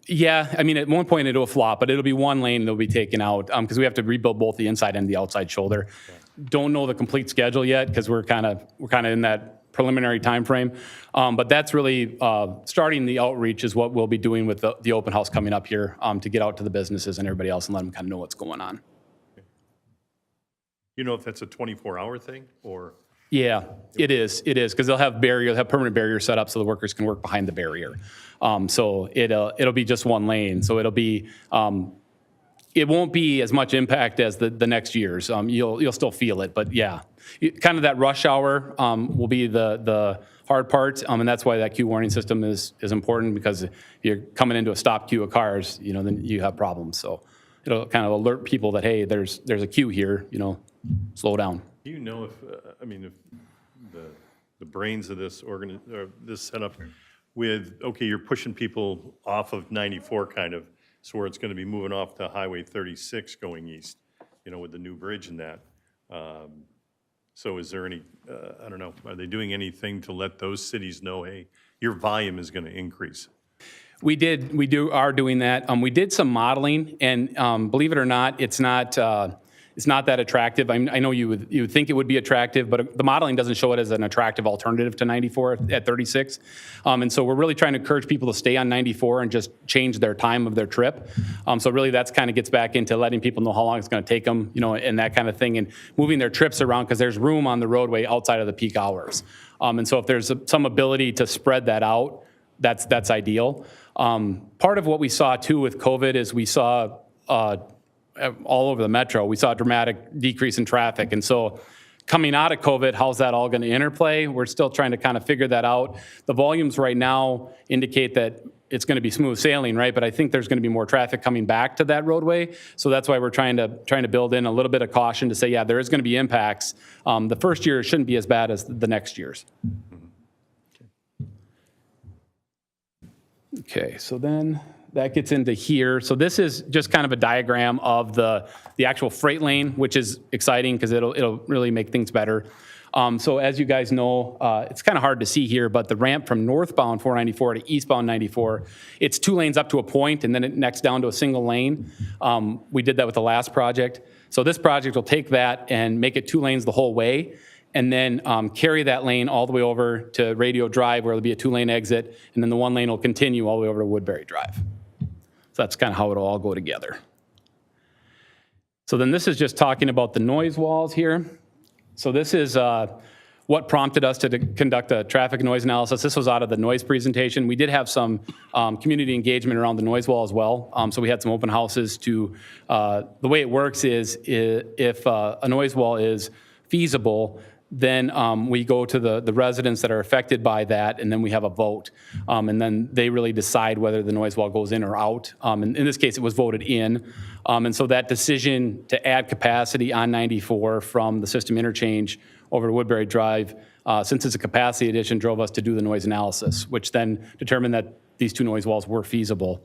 Yeah, I mean, at one point it'll flop, but it'll be 1 lane that'll be taken out because we have to rebuild both the inside and the outside shoulder. Don't know the complete schedule yet because we're kind of in that preliminary time frame. But that's really starting the outreach is what we'll be doing with the open house coming up here to get out to the businesses and everybody else and let them kind of know what's going on. You know if that's a 24-hour thing, or? Yeah, it is, because they'll have permanent barrier set up so the workers can work behind the barrier. So it'll be just 1 lane. So it'll be, it won't be as much impact as the next year's. You'll still feel it, but yeah. Kind of that rush hour will be the hard part, and that's why that queue warning system is important, because if you're coming into a stop queue of cars, then you have problems. So it'll kind of alert people that, hey, there's a queue here, slow down. Do you know if, if the brains of this this setup with, okay, you're pushing people off of 94 kind of, so where it's going to be moving off to Highway 36 going east, with the new bridge and that. So is there any, I don't know, are they doing anything to let those cities know, hey, your volume is going to increase? We are doing that. We did some modeling, and believe it or not, it's not that attractive. I know you would think it would be attractive, but the modeling doesn't show it as an attractive alternative to 94 at 36. And so we're really trying to encourage people to stay on 94 and just change their time of their trip. So really that's kind of gets back into letting people know how long it's going to take them, and that kind of thing, and moving their trips around because there's room on the roadway outside of the peak hours. And so if there's some ability to spread that out, that's ideal. Part of what we saw too with COVID is we saw all over the metro, we saw a dramatic decrease in traffic. And so coming out of COVID, how's that all going to interplay? We're still trying to kind of figure that out. The volumes right now indicate that it's going to be smooth sailing, right? But I think there's going to be more traffic coming back to that roadway. So that's why we're trying to build in a little bit of caution to say, yeah, there is going to be impacts. The first year shouldn't be as bad as the next year's. Okay, so then that gets into here. So this is just kind of a diagram of the actual freight lane, which is exciting because it'll really make things better. So as you guys know, it's kind of hard to see here, but the ramp from northbound 494 to eastbound 94, it's 2 lanes up to a point, and then it necks down to a single lane. We did that with the last project. So this project will take that and make it 2 lanes the whole way, and then carry that lane all the way over to Radio Drive, where there'll be a 2-lane exit, and then the 1 lane will continue all the way over to Woodbury Drive. So that's kind of how it'll all go together. So then this is just talking about the noise walls here. So this is what prompted us to conduct a traffic noise analysis. This was out of the noise presentation. We did have some community engagement around the noise wall as well. So we had some open houses to, the way it works is if a noise wall is feasible, then we go to the residents that are affected by that, and then we have a vote. And then they really decide whether the noise wall goes in or out. And in this case, it was voted in. And so that decision to add capacity on 94 from the system interchange over to Woodbury Drive, since it's a capacity addition, drove us to do the noise analysis, which then determined that these 2 noise walls were feasible.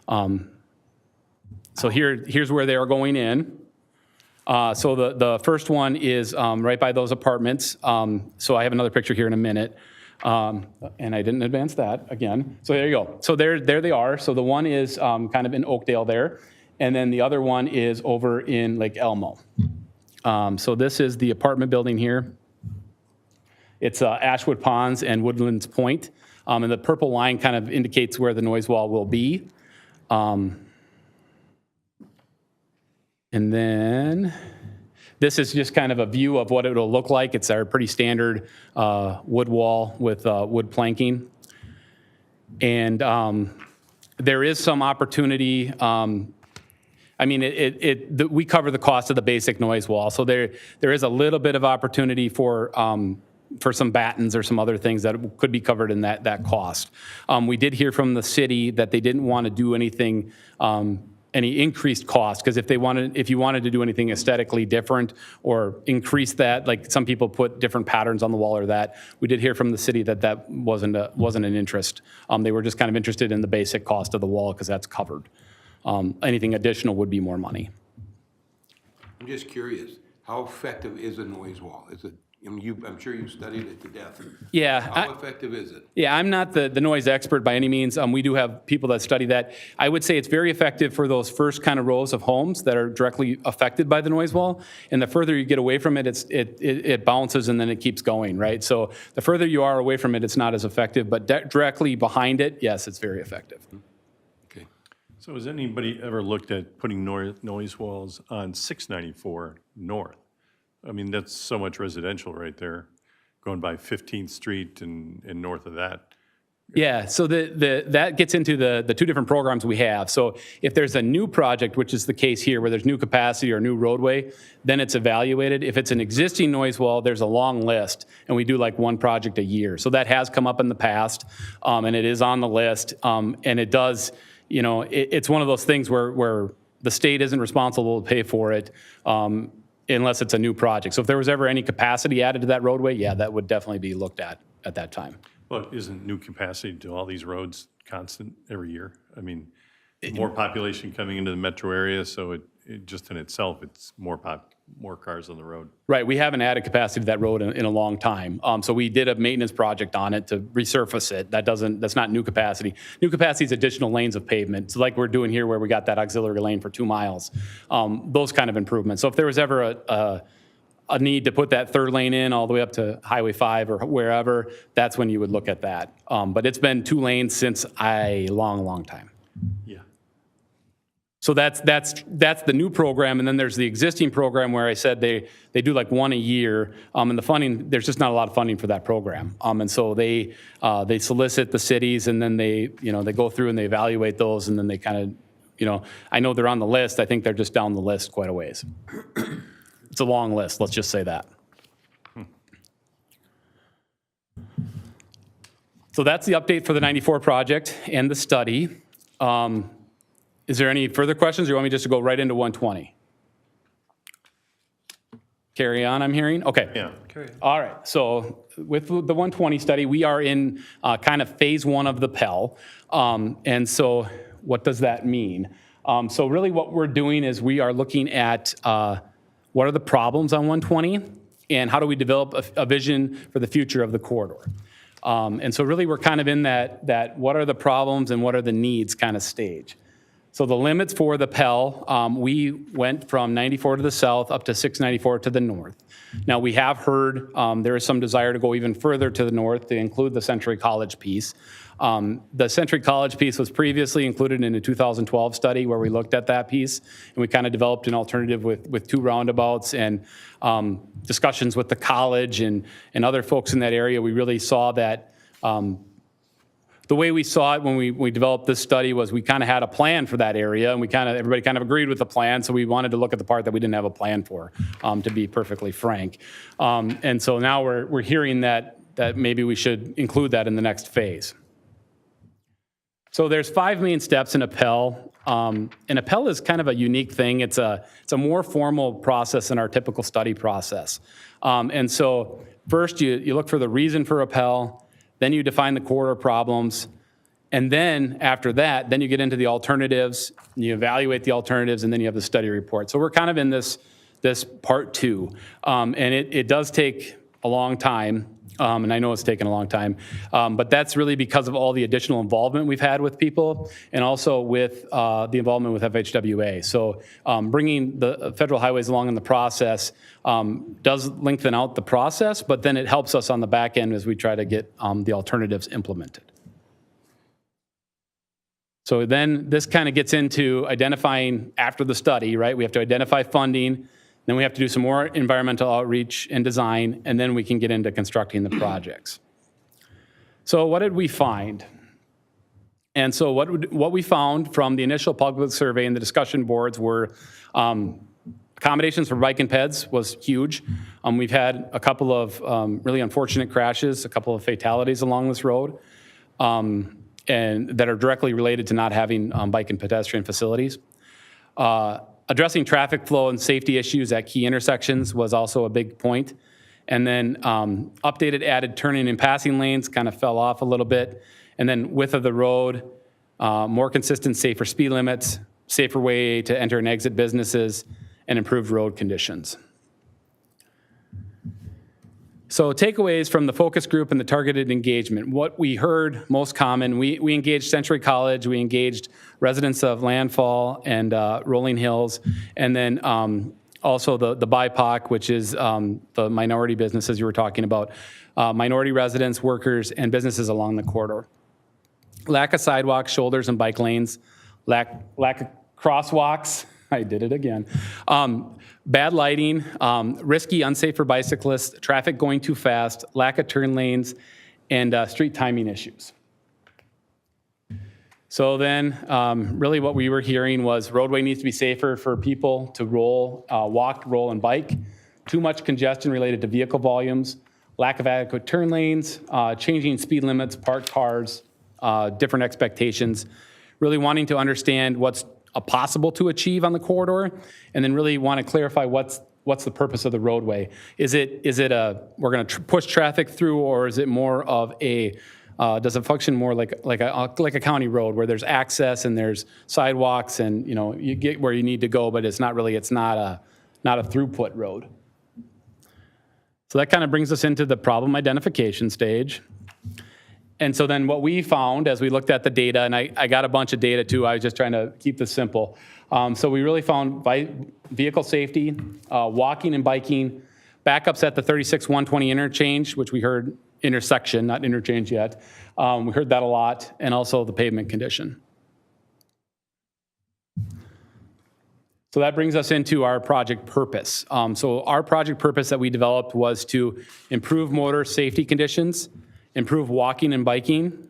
So here's where they are going in. So the first one is right by those apartments. So I have another picture here in a minute. And I didn't advance that again. So there you go. So there they are. So the one is kind of in Oakdale there. And then the other one is over in Lake Elmo. So this is the apartment building here. It's Ashwood Ponds and Woodlands Point. And the purple line kind of indicates where the noise wall will be. And then this is just kind of a view of what it'll look like. It's our pretty standard wood wall with wood planking. And there is some opportunity, I mean, we cover the cost of the basic noise wall, so there is a little bit of opportunity for some battens or some other things that could be covered in that cost. We did hear from the city that they didn't want to do anything, any increased cost, because if you wanted to do anything aesthetically different or increase that, like some people put different patterns on the wall or that, we did hear from the city that wasn't an interest. They were just kind of interested in the basic cost of the wall because that's covered. Anything additional would be more money. I'm just curious, how effective is a noise wall? Is it, I mean, I'm sure you studied it to death. Yeah. How effective is it? Yeah, I'm not the noise expert by any means. We do have people that study that. I would say it's very effective for those first kind of rows of homes that are directly affected by the noise wall. And the further you get away from it, it bounces and then it keeps going, right? So the further you are away from it, it's not as effective. But directly behind it, yes, it's very effective. Okay. So has anybody ever looked at putting noise walls on 694 North? I mean, that's so much residential right there, going by 15th Street and north of that. Yeah, so that gets into the two different programs we have. So if there's a new project, which is the case here, where there's new capacity or new roadway, then it's evaluated. If it's an existing noise wall, there's a long list, and we do like one project a year. So that has come up in the past, and it is on the list, and it does, you know, it's one of those things where the state isn't responsible to pay for it, unless it's a new project. So if there was ever any capacity added to that roadway, yeah, that would definitely be looked at that time. Well, isn't new capacity to all these roads constant every year? I mean, more population coming into the metro area, so it just in itself, it's more cars on the road. Right, we haven't added capacity to that road in a long time. So we did a maintenance project on it to resurface it. That's not new capacity. New capacity is additional lanes of pavement. So like we're doing here where we got that auxiliary lane for 2 miles. Those kind of improvements. So if there was ever a need to put that third lane in all the way up to Highway 5 or wherever, that's when you would look at that. But it's been 2 lanes since a long time. Yeah. So that's the new program, and then there's the existing program where I said they do like one a year, and the funding, there's just not a lot of funding for that program. And so they solicit the cities, and then they go through and they evaluate those, and then they kind of, I know they're on the list. I think they're just down the list quite a ways. It's a long list, let's just say that. So that's the update for the 94 project and the study. Is there any further questions, or you want me just to go right into 120? Carry on, I'm hearing? Okay. Yeah. All right, so with the 120 study, we are in kind of phase 1 of the Pell. And so what does that mean? So really what we're doing is we are looking at what are the problems on 120, and how do we develop a vision for the future of the corridor? And so really we're kind of in that what are the problems and what are the needs kind of stage. So the limits for the Pell, we went from 94 to the south up to 694 to the north. Now we have heard there is some desire to go even further to the north to include the Century College piece. The Century College piece was previously included in a 2012 study where we looked at that piece, and we kind of developed an alternative with 2 roundabouts and discussions with the college and other folks in that area. We really saw that the way we saw it when we developed this study was we kind of had a plan for that area, and everybody kind of agreed with the plan, so we wanted to look at the part that we didn't have a plan for, to be perfectly frank. And so now we're hearing that maybe we should include that in the next phase. So there's 5 main steps in a Pell, and a Pell is kind of a unique thing. It's a more formal process than our typical study process. And so first you look for the reason for a Pell, then you define the corridor problems, and then after that, then you get into the alternatives, and you evaluate the alternatives, and then you have the study report. So we're kind of in this part 2, and it does take a long time. And I know it's taken a long time, but that's really because of all the additional involvement we've had with people, and also with the involvement with FHWA. So bringing the federal highways along in the process does lengthen out the process, but then it helps us on the back end as we try to get the alternatives implemented. So then this kind of gets into identifying after the study, right? We have to identify funding. Then we have to do some more environmental outreach and design, and then we can get into constructing the projects. So what did we find? And so what we found from the initial public survey and the discussion boards were accommodations for bike and peds was huge. We've had a couple of really unfortunate crashes, a couple of fatalities along this road, and that are directly related to not having bike and pedestrian facilities. Addressing traffic flow and safety issues at key intersections was also a big point. And then updated added turning and passing lanes kind of fell off a little bit. And then width of the road, more consistent, safer speed limits, safer way to enter and exit businesses, and improved road conditions. So takeaways from the focus group and the targeted engagement. What we heard most common, we engaged Century College, we engaged residents of Landfall and Rolling Hills, and then also the BIPOC, which is the minority businesses you were talking about, minority residents, workers, and businesses along the corridor. Lack of sidewalks, shoulders, and bike lanes, lack of crosswalks, I did it again. Bad lighting, risky, unsafe for bicyclists, traffic going too fast, lack of turn lanes, and street timing issues. So then, really what we were hearing was roadway needs to be safer for people to roll, walk, roll, and bike. Too much congestion related to vehicle volumes, lack of adequate turn lanes, changing speed limits, parked cars, different expectations. Really wanting to understand what's possible to achieve on the corridor, and then really want to clarify what's the purpose of the roadway. Is it we're going to push traffic through, or is it more of a does it function more like a county road where there's access and there's sidewalks and you get where you need to go, but it's not a throughput road. So that kind of brings us into the problem identification stage. And so then what we found as we looked at the data, and I got a bunch of data too, I was just trying to keep this simple. So we really found vehicle safety, walking and biking, backups at the 36-120 interchange, which we heard intersection, not interchange yet. We heard that a lot, and also the pavement condition. So that brings us into our project purpose. So our project purpose that we developed was to improve motor safety conditions, improve walking and biking,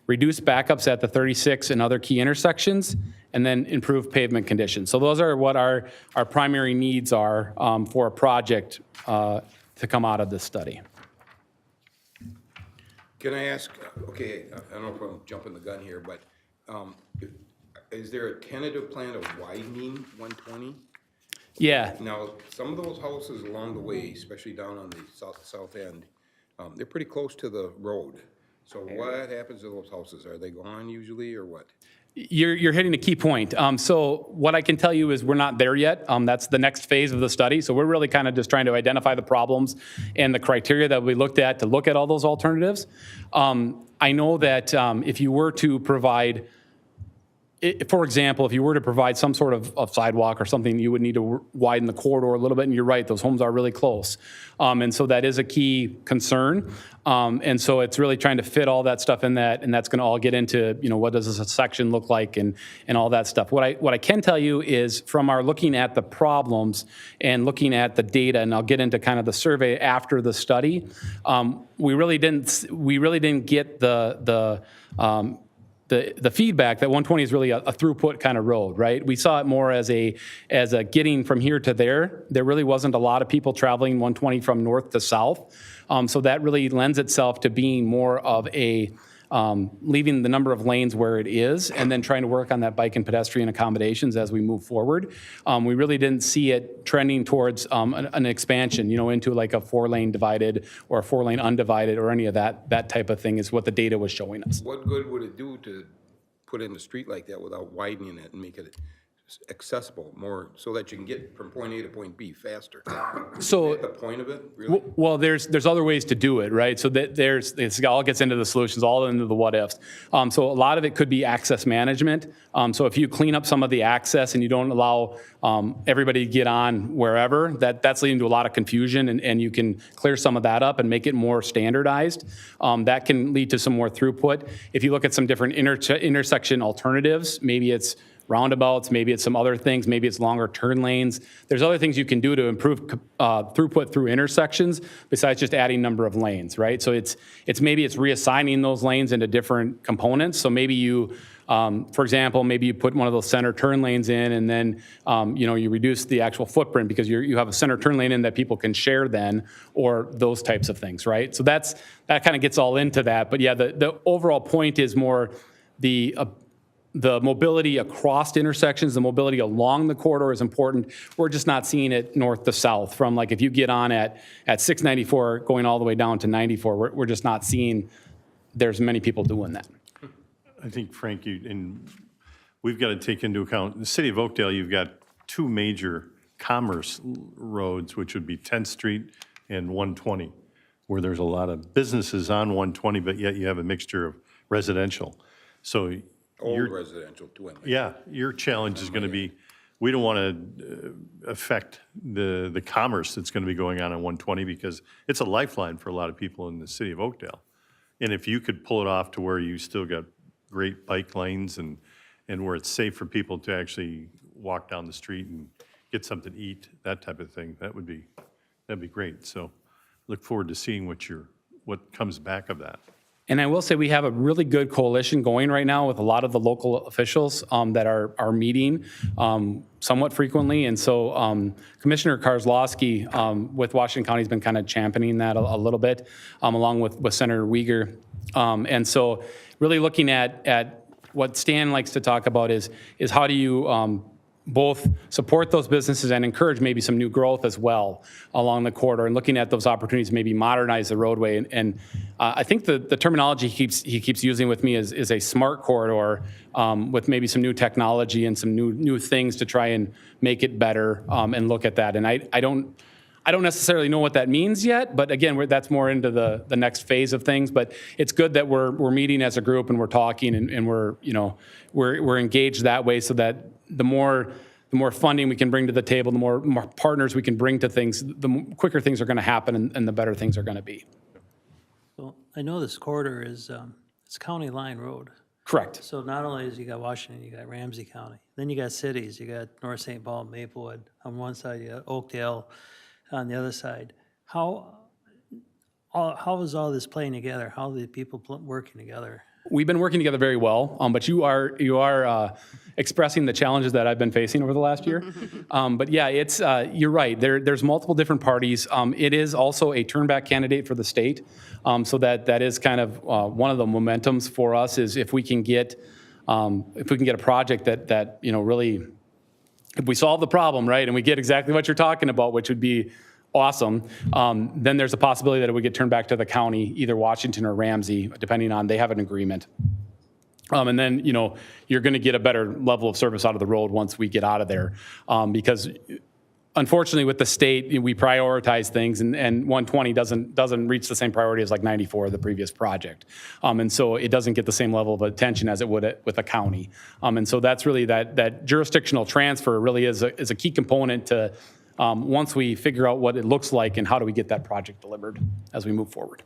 reduce backups at the 36 and other key intersections, and then improve pavement conditions. So those are what our primary needs are for a project to come out of this study. Can I ask, okay, I don't know if I'm jumping the gun here, but is there a tentative plan of widening 120? Yeah. Now, some of those houses along the way, especially down on the south end, they're pretty close to the road. So what happens to those houses? Are they gone usually, or what? You're hitting a key point. So what I can tell you is we're not there yet. That's the next phase of the study. So we're really kind of just trying to identify the problems and the criteria that we looked at to look at all those alternatives. I know that if you were to provide, for example, if you were to provide some sort of sidewalk or something, you would need to widen the corridor a little bit, and you're right, those homes are really close. And so that is a key concern. And so it's really trying to fit all that stuff in that, and that's gonna all get into, what does this section look like and all that stuff. What I can tell you is from our looking at the problems and looking at the data, and I'll get into kind of the survey after the study, we really didn't get the feedback that 120 is really a throughput kind of road, right? We saw it more as a getting from here to there. There really wasn't a lot of people traveling 120 from north to south. So that really lends itself to being more of a leaving the number of lanes where it is and then trying to work on that bike and pedestrian accommodations as we move forward. We really didn't see it trending towards an expansion, into like a 4-lane divided or a 4-lane undivided or any of that type of thing is what the data was showing us. What good would it do to put in a street like that without widening it and make it accessible more so that you can get from point A to point B faster? So is that the point of it, really? Well, there's other ways to do it, right? So that it all gets into the solutions, all into the what ifs. So a lot of it could be access management. So if you clean up some of the access and you don't allow everybody to get on wherever, that's leading to a lot of confusion, and you can clear some of that up and make it more standardized. That can lead to some more throughput. If you look at some different intersection alternatives, maybe it's roundabouts, maybe it's some other things, maybe it's longer turn lanes. There's other things you can do to improve throughput through intersections besides just adding number of lanes, right? So it's maybe it's reassigning those lanes into different components. So maybe you, for example, maybe you put one of those center turn lanes in, and then you reduce the actual footprint because you have a center turn lane in that people can share then, or those types of things, right? So that kind of gets all into that. But yeah, the overall point is more the mobility across intersections, the mobility along the corridor is important. We're just not seeing it north to south from, like, if you get on at 694 going all the way down to 94, we're just not seeing there's many people doing that. I think, Frank, we've got to take into account, in the city of Oakdale, you've got two major commerce roads, which would be 10th Street and 120, where there's a lot of businesses on 120, but yet you have a mixture of residential. So Old residential too. yeah, your challenge is going to be, we don't want to affect the commerce that's going to be going on 120 because it's a lifeline for a lot of people in the city of Oakdale. And if you could pull it off to where you still got great bike lanes and where it's safe for people to actually walk down the street and get something to eat, that type of thing, that'd be great. So look forward to seeing what comes back of that. And I will say we have a really good coalition going right now with a lot of the local officials that are meeting somewhat frequently. And so Commissioner Karslowski with Washington County has been kind of championing that a little bit, along with Senator Uyghur. And so really looking at what Stan likes to talk about is how do you both support those businesses and encourage maybe some new growth as well along the corridor, and looking at those opportunities to maybe modernize the roadway. And I think the terminology he keeps using with me is a smart corridor with maybe some new technology and some new things to try and make it better and look at that. And I don't necessarily know what that means yet, but again, that's more into the next phase of things. But it's good that we're meeting as a group and we're talking and we're engaged that way, so that the more funding we can bring to the table, the more partners we can bring to things, the quicker things are going to happen and the better things are going to be. So I know this corridor is, it's county line road. Correct. So not only is you got Washington, you got Ramsey County, then you got cities, you got North St. Paul, Maplewood on one side, you got Oakdale on the other side. How is all this playing together? How are the people working together? We've been working together very well, but you are expressing the challenges that I've been facing over the last year. But yeah, it's you're right. There's multiple different parties. It is also a turnback candidate for the state, so that is kind of one of the momentums for us is if we can get a project that really, if we solve the problem, right, and we get exactly what you're talking about, which would be awesome, then there's a possibility that it would get turned back to the county, either Washington or Ramsey, depending on, they have an agreement. And then, you're going to get a better level of service out of the road once we get out of there. Because unfortunately with the state, we prioritize things and 120 doesn't reach the same priority as like 94, the previous project. And so it doesn't get the same level of attention as it would with a county. And so that's really that jurisdictional transfer really is a key component to once we figure out what it looks like and how do we get that project delivered as we move forward.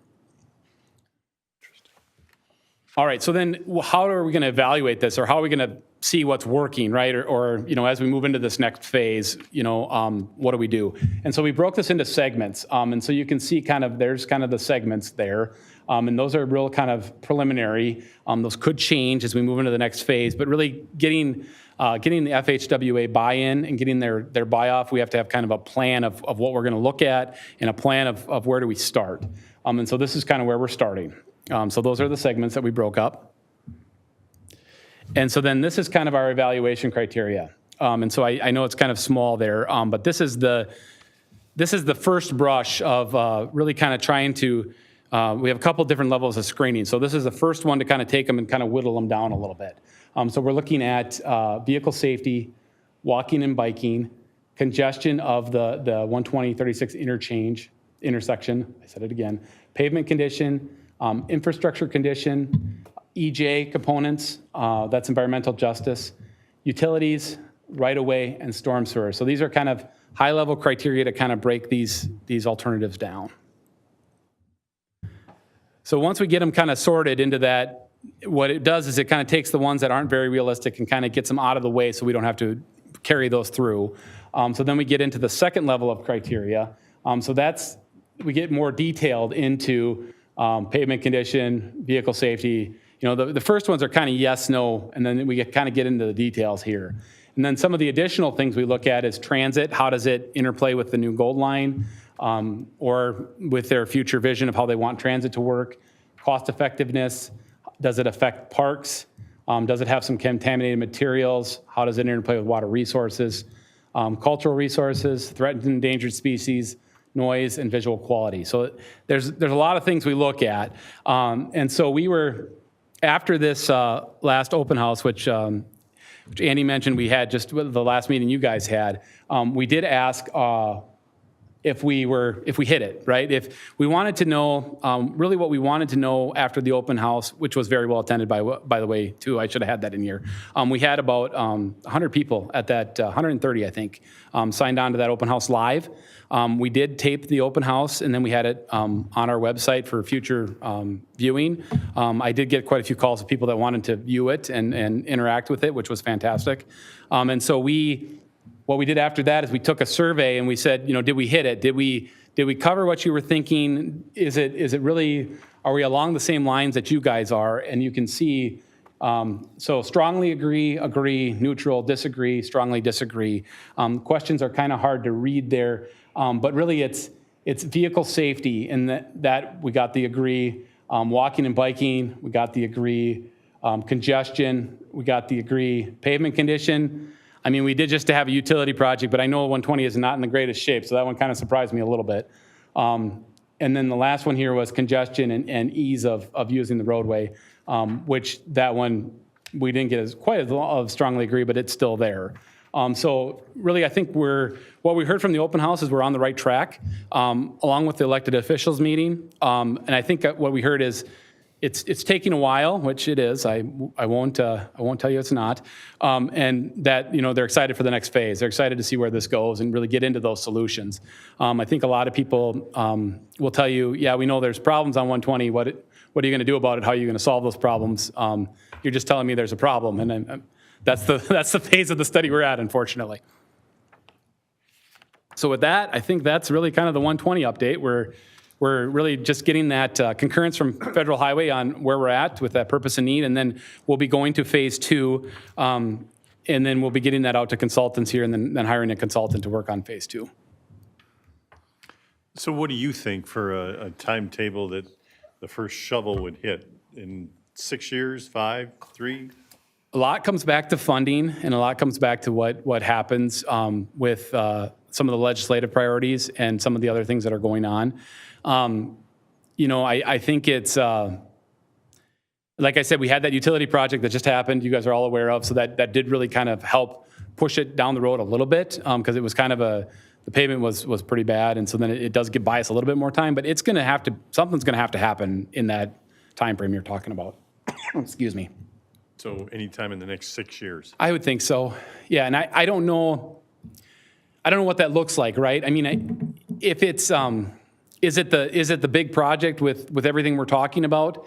All right, so then how are we going to evaluate this, or how are we going to see what's working, right? Or as we move into this next phase, what do we do? And so we broke this into segments. And so you can see there's the segments there. And those are real kind of preliminary. Those could change as we move into the next phase, but really getting the FHWA buy-in and getting their buy-off, we have to have kind of a plan of what we're going to look at and a plan of where do we start. And so this is kind of where we're starting. So those are the segments that we broke up. And so then this is kind of our evaluation criteria. And so I know it's kind of small there, but this is the first brush of really kind of trying to, we have a couple different levels of screening. So this is the first one to kind of take them and kind of whittle them down a little bit. So we're looking at vehicle safety, walking and biking, congestion of the 120-36 intersection, I said it again, pavement condition, infrastructure condition, EJ components, that's environmental justice, utilities, right-of-way, and storm sewer. So these are kind of high-level criteria to kind of break these alternatives down. So once we get them kind of sorted into that what it does is it kind of takes the ones that aren't very realistic and kind of gets them out of the way so we don't have to carry those through. So then we get into the second level of criteria. So we get more detailed into pavement condition, vehicle safety. The first ones are kind of yes, no, and then we kind of get into the details here. And then some of the additional things we look at is transit. How does it interplay with the new Gold Line or with their future vision of how they want transit to work? Cost effectiveness. Does it affect parks? Does it have some contaminated materials? How does it interplay with water resources? Cultural resources, threatened and endangered species, noise, and visual quality. So there's a lot of things we look at. And so we were, after this last open house, which Andy mentioned we had just the last meeting you guys had, we did ask if we hit it, right? If we wanted to know, really what we wanted to know after the open house, which was very well attended by the way, too, I should have had that in here. We had about 100 people at that, 130, I think, signed on to that open house live. We did tape the open house, and then we had it on our website for future viewing. I did get quite a few calls of people that wanted to view it and interact with it, which was fantastic. And so what we did after that is we took a survey and we said, did we hit it? Did we cover what you were thinking? Is it really, are we along the same lines that you guys are? And you can see, so strongly agree, neutral, disagree, strongly disagree. Questions are kind of hard to read there, but really it's vehicle safety, and that we got the agree. Walking and biking, we got the agree. Congestion, we got the agree. Pavement condition, I mean, we did just to have a utility project, but I know 120 is not in the greatest shape, so that one kind of surprised me a little bit. And then the last one here was congestion and ease of using the roadway, which that one we didn't get quite as strongly agree, but it's still there. So really, I think what we heard from the open house is we're on the right track, along with the elected officials meeting. And I think what we heard is it's taking a while, which it is. I won't tell you it's not. And that they're excited for the next phase. They're excited to see where this goes and really get into those solutions. I think a lot of people will tell you, yeah, we know there's problems on 120. What are you going to do about it? How are you going to solve those problems? You're just telling me there's a problem, and that's the phase of the study we're at, unfortunately. So with that, I think that's really kind of the 120 update. We're really just getting that concurrence from Federal Highway on where we're at with that purpose and need, and then we'll be going to phase 2, and then we'll be getting that out to consultants here, and then hiring a consultant to work on phase 2. So what do you think for a timetable that the first shovel would hit in 6 years, 5, 3? A lot comes back to funding, and a lot comes back to what happens with some of the legislative priorities and some of the other things that are going on. I think it's, like I said, we had that utility project that just happened, you guys are all aware of, so that did really kind of help push it down the road a little bit, because it was kind of the pavement was pretty bad, and so then it does buy us a little bit more time, but something's gonna have to happen in that time frame you're talking about. Excuse me. So anytime in the next 6 years? I would think so, yeah, and I don't know what that looks like, right? I mean, if it's, is it the big project with everything we're talking about?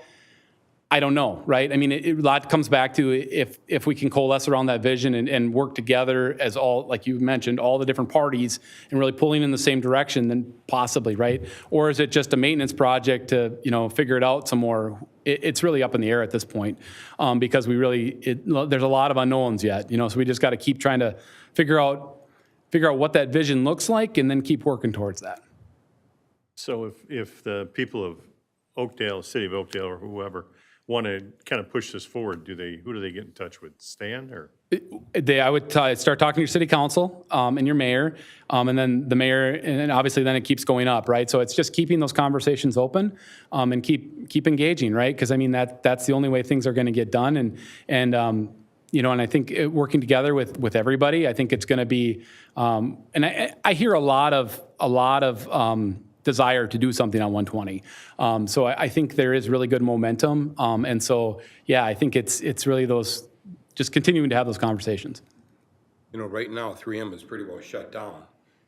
I don't know, right? I mean, a lot comes back to if we can coalesce around that vision and work together as all, like you mentioned, all the different parties and really pulling in the same direction, then possibly, right? Or is it just a maintenance project to, figure it out some more? It's really up in the air at this point, because there's a lot of unknowns yet, so we just got to keep trying to figure out what that vision looks like and then keep working towards that. So if the people of Oakdale, city of Oakdale or whoever, want to kind of push this forward, who do they get in touch with? Stan or? I would start talking to your city council and your mayor, and then the mayor, and obviously then it keeps going up, right? So it's just keeping those conversations open and keep engaging, right? Because I mean that's the only way things are going to get done, and I think working together with everybody, I think it's going to be, and I hear a lot of desire to do something on 120. So I think there is really good momentum. And so, yeah, I think it's really those, just continuing to have those conversations. Right now, 3M is pretty well shut down.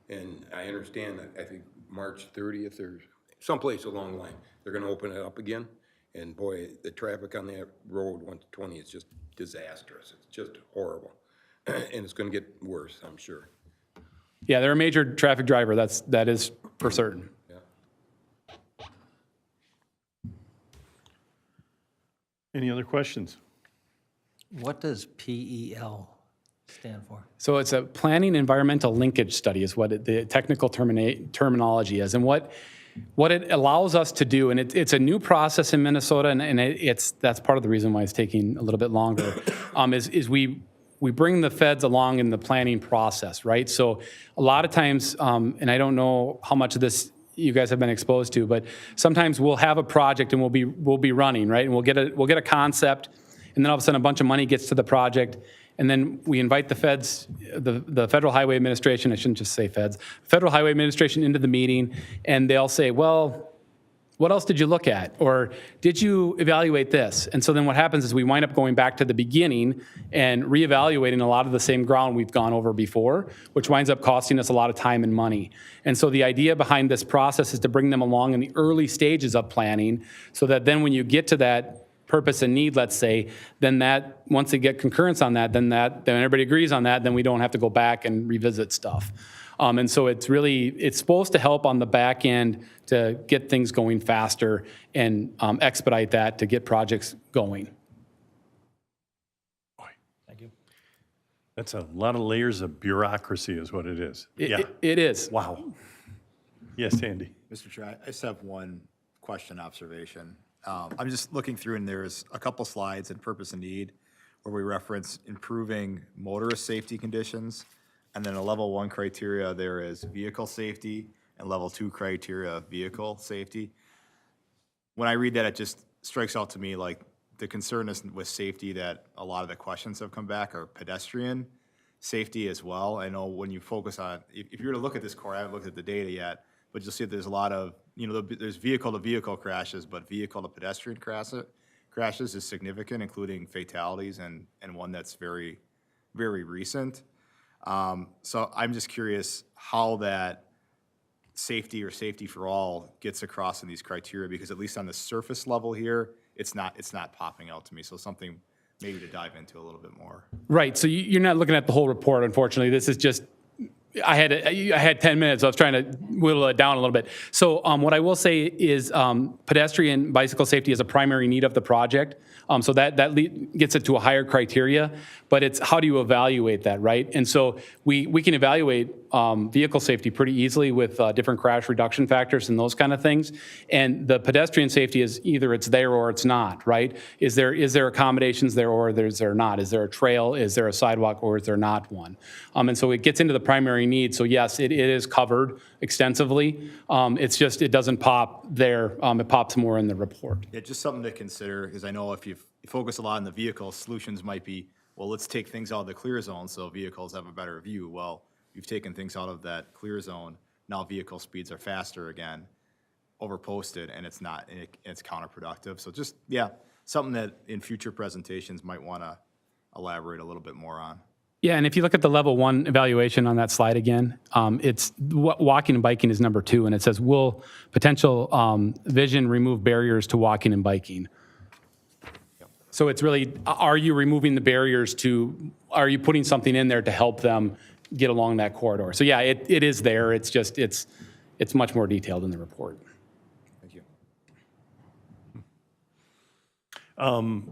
And I understand that, I think March 30th or someplace along the line, they're going to open it up again. And boy, the traffic on that road 120 is just disastrous. It's just horrible. And it's gonna get worse, I'm sure. Yeah, they're a major traffic driver, that is for certain. Yeah. Any other questions? What does PEL stand for? So it's a planning environmental linkage study is what the technical terminology is. And what it allows us to do, and it's a new process in Minnesota, and that's part of the reason why it's taking a little bit longer, is we bring the feds along in the planning process, right? So a lot of times, and I don't know how much of this you guys have been exposed to, but sometimes we'll have a project and we'll be running, right? And we'll get a concept, and then all of a sudden a bunch of money gets to the project, and then we invite the feds, the Federal Highway Administration, I shouldn't just say feds, Federal Highway Administration into the meeting, and they'll say, well, what else did you look at? Or did you evaluate this? And so then what happens is we wind up going back to the beginning and reevaluating a lot of the same ground we've gone over before, which winds up costing us a lot of time and money. And so the idea behind this process is to bring them along in the early stages of planning so that then when you get to that purpose and need, let's say, then that, once they get concurrence on that, then everybody agrees on that, then we don't have to go back and revisit stuff. And so it's supposed to help on the back end to get things going faster and expedite that to get projects going. Thank you. That's a lot of layers of bureaucracy is what it is. Yeah. It is. Wow. Yes, Andy. Mr. Chair, I just have one question, observation. I'm just looking through, and there's a couple slides in purpose and need where we reference improving motorist safety conditions, and then a level 1 criteria there is vehicle safety, and level 2 criteria vehicle safety. When I read that, it just strikes out to me like the concern is with safety that a lot of the questions have come back are pedestrian safety as well. I know when you focus on, if you were to look at this core, I haven't looked at the data yet, but you'll see that there's a lot of, there's vehicle-to-vehicle crashes, but vehicle-to-pedestrian crashes is significant, including fatalities and one that's very, very recent. So I'm just curious how that safety or safety for all gets across in these criteria, because at least on the surface level here, it's not popping out to me. So something maybe to dive into a little bit more. Right. So you're not looking at the whole report, unfortunately. This is just, I had 10 minutes. So I was trying to whittle it down a little bit. So what I will say is pedestrian bicycle safety is a primary need of the project. So that gets it to a higher criteria, but it's how do you evaluate that, right? And so we can evaluate vehicle safety pretty easily with different crash reduction factors and those kind of things. And the pedestrian safety is either it's there or it's not, right? Is there accommodations there or is there not? Is there a trail? Is there a sidewalk or is there not one? And so it gets into the primary need. So yes, it is covered extensively. It's just, it doesn't pop there. It pops more in the report. Yeah, just something to consider, because I know if you focus a lot on the vehicle, solutions might be, well, let's take things out of the clear zone so vehicles have a better view. Well, you've taken things out of that clear zone. Now vehicle speeds are faster again, overposted, and it's not, and it's counterproductive. So just, yeah, something that in future presentations might want to elaborate a little bit more on. Yeah, and if you look at the level 1 evaluation on that slide again, it's walking and biking is number 2, and it says, will potential vision remove barriers to walking and biking? So it's really, are you removing the barriers are you putting something in there to help them get along that corridor? So yeah, it is there. It's just, it's much more detailed in the report. Thank you.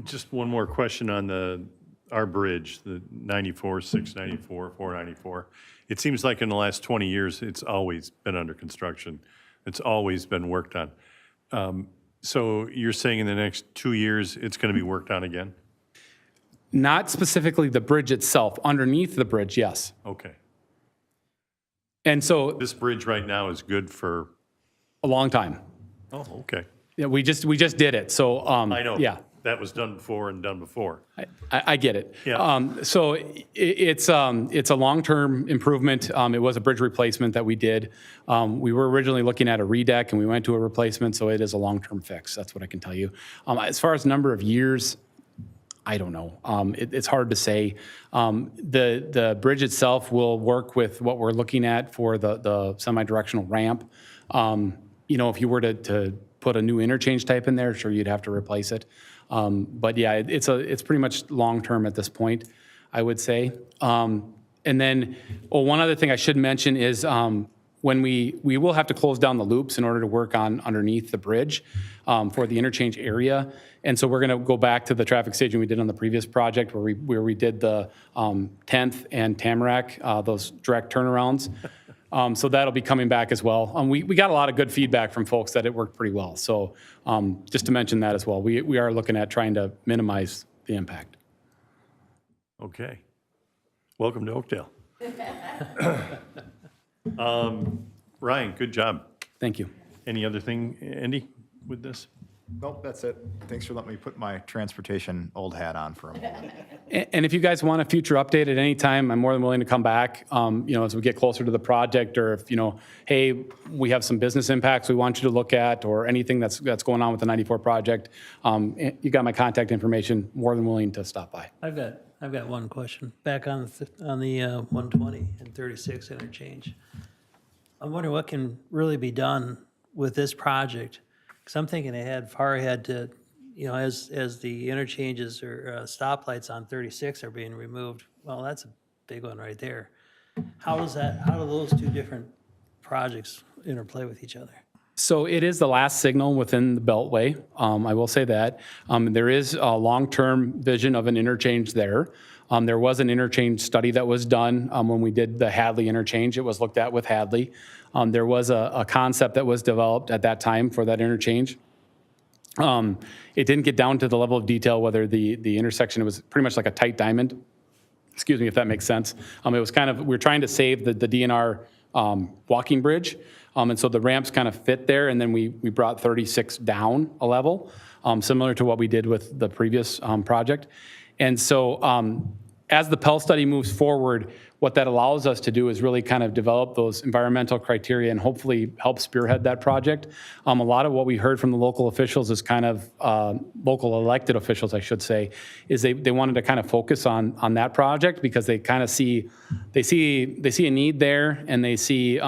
Just one more question on our bridge, the 94, 694, 494. It seems like in the last 20 years, it's always been under construction. It's always been worked on. So you're saying in the next 2 years, it's going to be worked on again? Not specifically the bridge itself. Underneath the bridge, yes. Okay. And so This bridge right now is good for, a long time. oh, okay. Yeah, we just did it. So I know. yeah. That was done before and done before. I get it. Yeah. So it's a long-term improvement. It was a bridge replacement that we did. We were originally looking at a redeck and we went to a replacement, so it is a long-term fix. That's what I can tell you. As far as number of years, I don't know. It's hard to say. The bridge itself will work with what we're looking at for the semi-directional ramp. If you were to put a new interchange type in there, sure, you'd have to replace it. But yeah, it's pretty much long-term at this point, I would say. And then, one other thing I should mention is when we will have to close down the loops in order to work on underneath the bridge for the interchange area. And so we're going to go back to the traffic staging we did on the previous project where we did the 10th and Tamarack, those direct turnarounds. So that'll be coming back as well. We got a lot of good feedback from folks that it worked pretty well. So just to mention that as well, we are looking at trying to minimize the impact. Okay. Welcome to Oakdale. Ryan, good job. Thank you. Any other thing, Andy, with this? Nope, that's it. Thanks for letting me put my transportation old hat on for a moment. And if you guys want a future update at any time, I'm more than willing to come back, as we get closer to the project, or if, hey, we have some business impacts we want you to look at, or anything that's going on with the 94 project, you got my contact information, more than willing to stop by. I've got one question. Back on the 120 and 36 interchange. I'm wondering what can really be done with this project, because I'm thinking ahead, far ahead to, as the interchanges or stoplights on 36 are being removed. Well, that's a big one right there. How do those two different projects interplay with each other? So it is the last signal within the Beltway. I will say that. There is a long-term vision of an interchange there. There was an interchange study that was done when we did the Hadley interchange. It was looked at with Hadley. There was a concept that was developed at that time for that interchange. It didn't get down to the level of detail whether the intersection was pretty much like a tight diamond. Excuse me if that makes sense. It was kind of, we're trying to save the DNR walking bridge. And so the ramps kind of fit there, and then we brought 36 down a level, similar to what we did with the previous project. And so as the Pell study moves forward, what that allows us to do is really kind of develop those environmental criteria and hopefully help spearhead that project. A lot of what we heard from the local officials is kind of, local elected officials, I should say, is they wanted to kind of focus on that project because they kind of see a need there, and they see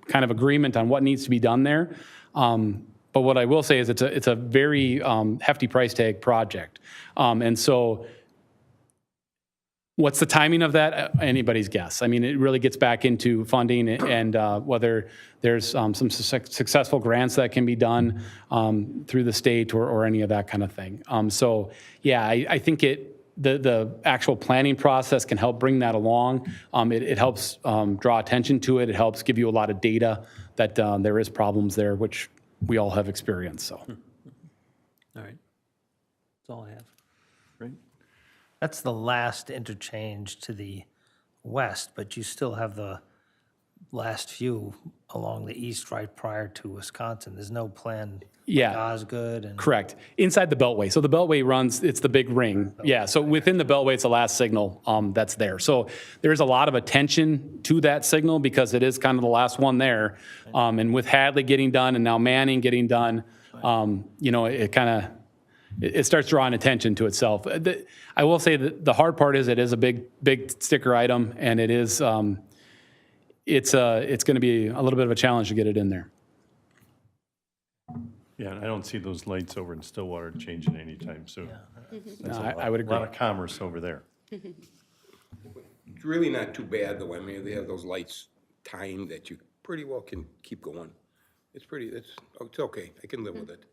kind of agreement on what needs to be done there. But what I will say is it's a very hefty price tag project. And so what's the timing of that? Anybody's guess. I mean, it really gets back into funding and whether there's some successful grants that can be done through the state or any of that kind of thing. So yeah, I think the actual planning process can help bring that along. It helps draw attention to it. It helps give you a lot of data that there is problems there, which we all have experienced. So, All right. That's all I have. Great. That's the last interchange to the west, but you still have the last few along the east right prior to Wisconsin. There's no plan. Yeah. Osgood and. Correct. Inside the Beltway. So the Beltway runs, it's the big ring. Yeah, so within the Beltway, it's the last signal that's there. So there's a lot of attention to that signal because it is kind of the last one there. And with Hadley getting done and now Manning getting done, it kind of, it starts drawing attention to itself. I will say that the hard part is it is a big sticker item, and it is, it's going to be a little bit of a challenge to get it in there. Yeah, and I don't see those lights over in Stillwater changing anytime soon. No, I would A agree. lot of commerce over there. It's really not too bad, though. I mean, they have those lights timed that you pretty well can keep going. It's okay. I can live with it.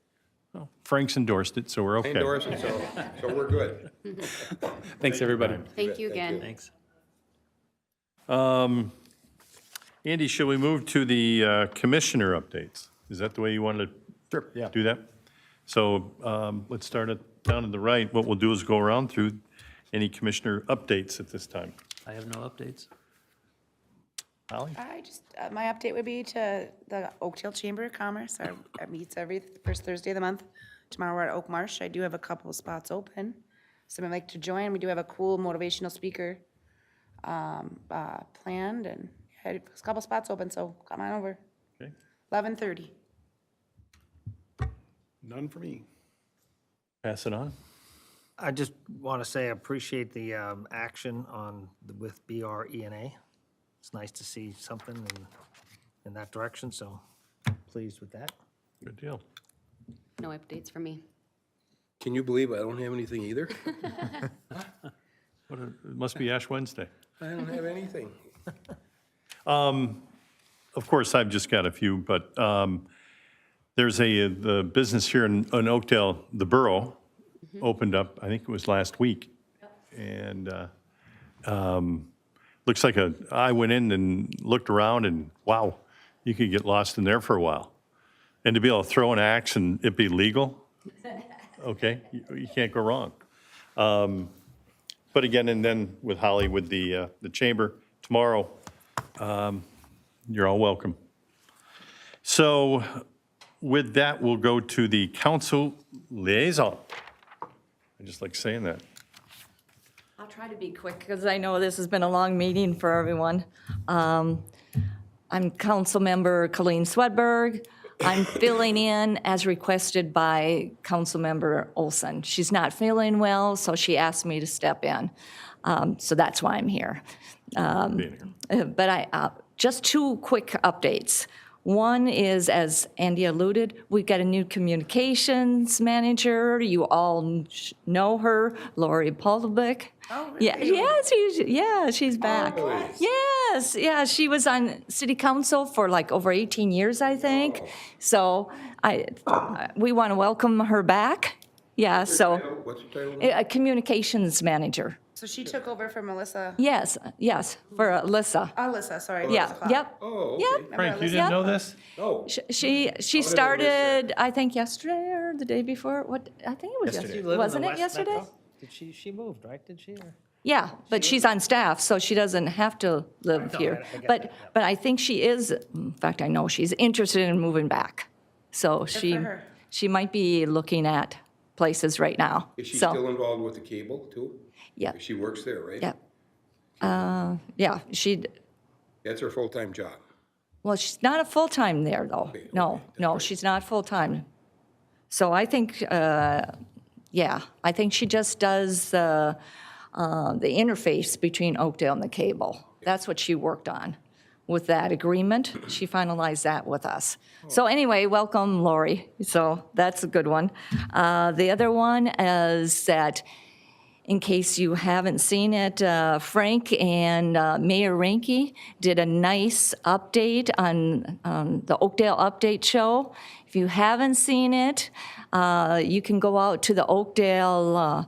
Well, Frank's endorsed it, so we're I okay. endorse it, so we're good. Thanks, everybody. Thank you again. Thanks. Andy, shall we move to the commissioner updates? Is that the way you wanted to do that? So let's start down to the right. What we'll do is go around through any commissioner updates at this time. I have no updates. Holly? My update would be to the Oakdale Chamber of Commerce. Our meets every first Thursday of the month. Tomorrow we're at Oak Marsh. I do have a couple of spots open. Someone like to join. We do have a cool motivational speaker planned, and a couple spots open, so come on over. Okay. 11:30. None for me. Pass it on. I just want to say I appreciate the action with BRENA. It's nice to see something in that direction, so pleased with that. Good deal. No updates from me. Can you believe I don't have anything either? It must be Ash Wednesday. I don't have anything. Of course, I've just got a few, but there's the business here in Oakdale, the Borough, opened up, I think it was last week. And looks like I went in and looked around and wow, you could get lost in there for a while. And to be able to throw an axe and it be legal, okay, you can't go wrong. But again, and then with Holly, with the chamber tomorrow, you're all welcome. So with that, we'll go to the council liaison. I just like saying that. I'll try to be quick because I know this has been a long meeting for everyone. I'm Councilmember Colleen Swedberg. I'm filling in as requested by Councilmember Olson. She's not feeling well, so she asked me to step in. So that's why I'm here. Being here. But just two quick updates. One is, as Andy alluded, we've got a new communications manager. You all know her, Lori Poldovic. Oh, Yeah, really? she's back. Yes, yeah, she was on city council for like over 18 years, I think. So we want to welcome her back. Yeah, so What's the title? a communications manager. So she took over for Melissa, Yes, for Alyssa. Alyssa, sorry. Yeah, Melissa Clark. yep. Oh, okay. Yep. Frank, you Yep. didn't know this? Oh, She started, I think yesterday or the day before. I think it was She yesterday. live in the Wasn't it West yesterday? Metro? Did she moved, right? Did she? Or- Yeah, but she's on staff, so she doesn't have to live here. I get But, that, yeah. but I think she is, in fact, I know she's interested in moving back. So her. she might be looking at places right now. is she So, still involved with the cable too? yeah, She works there, right? yeah. Yeah, That's her full-time job. well, she's not a full-time there, though. No, she's not full-time. So I think, I think she just does the interface between Oakdale and the cable. That's what she worked on with that agreement. She finalized that with us. So anyway, welcome, Lori. So that's a good one. The other one is that, in case you haven't seen it, Frank and Mayor Reinke did a nice update on the Oakdale Update Show. If you haven't seen it, you can go out to the Oakdale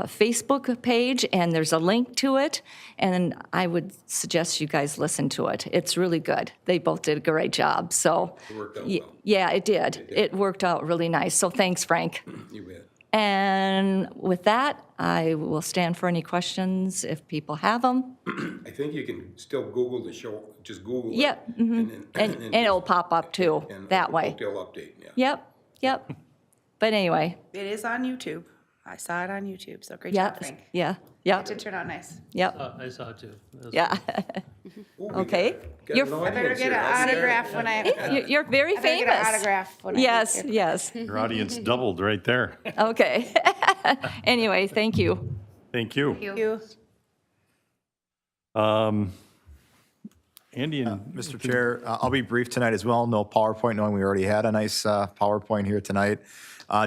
Facebook page, and there's a link to it, and I would suggest you guys listen to it. It's really good. They both did a great job, so. It worked out well. Yeah, it did. It worked out really nice, so thanks, Frank. You bet. And with that, I will stand for any questions if people have them. I think you can still Google the show, just Google it. Yep, And And it'll pop up too, and that way. Oakdale update, yeah. Yep. But anyway, It is on YouTube. I saw it on YouTube, so great job, Frank. yeah, It did turn out nice. I saw it too. yeah. Ooh, we Okay. got You're- an I better audience get here. an autograph when I, You're very I better get an famous. autograph when I. Yes, leave here. yes. Your audience doubled right there. Okay. Anyway, thank you. Thank you. Thank you. Andy and Mr. Chair, I'll be brief tonight as well. No PowerPoint, knowing we already had a nice PowerPoint here tonight.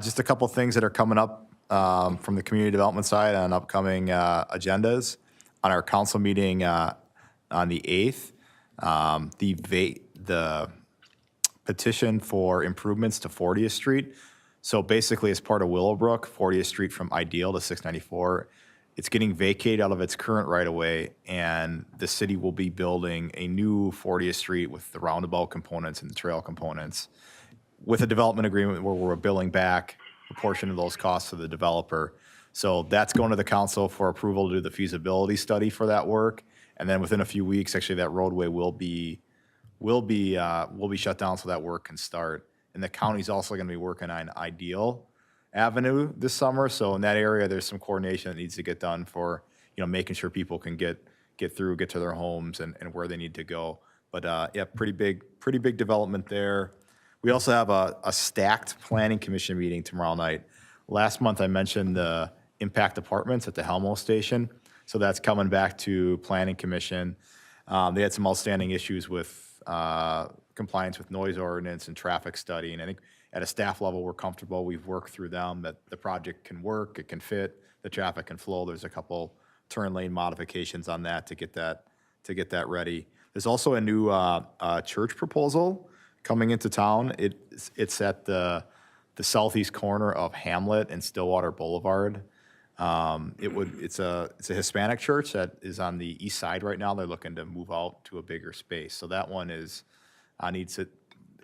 Just a couple things that are coming up from the community development side on upcoming agendas. On our council meeting on the 8th, the petition for improvements to 40th Street. So basically, as part of Willowbrook, 40th Street from Ideal to 694, it's getting vacated out of its current right-of-way, and the city will be building a new 40th Street with the roundabout components and the trail components, with a development agreement where we're billing back a portion of those costs to the developer. So that's going to the council for approval to do the feasibility study for that work, and then within a few weeks, actually, that roadway will be shut down so that work can start. And the county's also going to be working on Ideal Avenue this summer. So in that area, there's some coordination that needs to get done for, making sure people can get through, get to their homes and where they need to go. But yeah, pretty big development there. We also have a stacked planning commission meeting tomorrow night. Last month, I mentioned the impact apartments at the Helmo station. So that's coming back to planning commission. They had some outstanding issues with compliance with noise ordinance and traffic study. And I think at a staff level, we're comfortable. We've worked through them that the project can work, it can fit, the traffic can flow. There's a couple turn lane modifications on that to get that ready. There's also a new church proposal coming into town. It's at the southeast corner of Hamlet and Stillwater Boulevard. It's a Hispanic church that is on the east side right now. They're looking to move out to a bigger space. So that one needs a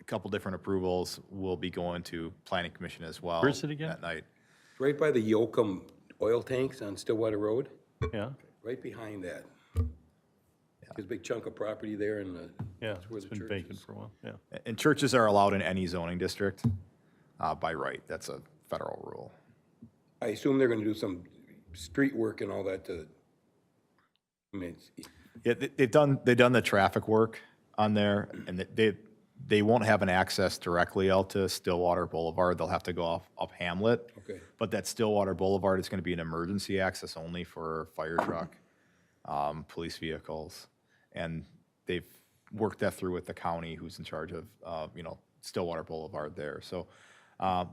couple different approvals. We'll be going to Planning Commission as well. Where's it again? That night. Right by the Yoakum oil tanks on Stillwater Road, Yeah, right behind that. There's a big chunk of property there and yeah, that's where it's the been church vacant is. for a while, yeah. And churches are allowed in any zoning district by right. That's a federal rule. I assume they're gonna do some street work and all that to, I mean, Yeah, they've done the traffic work on there, and they won't have an access directly out to Stillwater Boulevard. They'll have to go up Hamlet. Okay. But that Stillwater Boulevard is going to be an emergency access only for fire truck, police vehicles, and they've worked that through with the county, who's in charge of Stillwater Boulevard there. So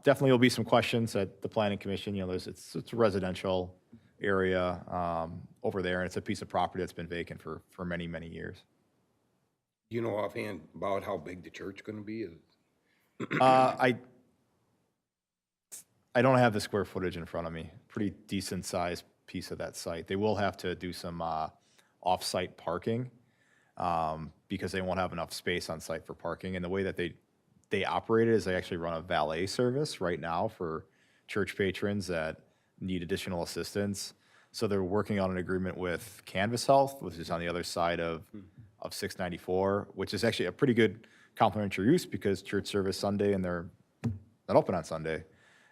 definitely will be some questions at the Planning Commission. It's a residential area over there, and it's a piece of property that's been vacant for many, many years. do you know offhand about how big the church gonna be? I don't have the square footage in front of me. Pretty decent sized piece of that site. They will have to do some off-site parking because they won't have enough space on site for parking. And the way that they operate it is they actually run a valet service right now for church patrons that need additional assistance. So they're working on an agreement with Canvas Health, which is on the other side of 694, which is actually a pretty good complementary use because church service Sunday and they're not open on Sunday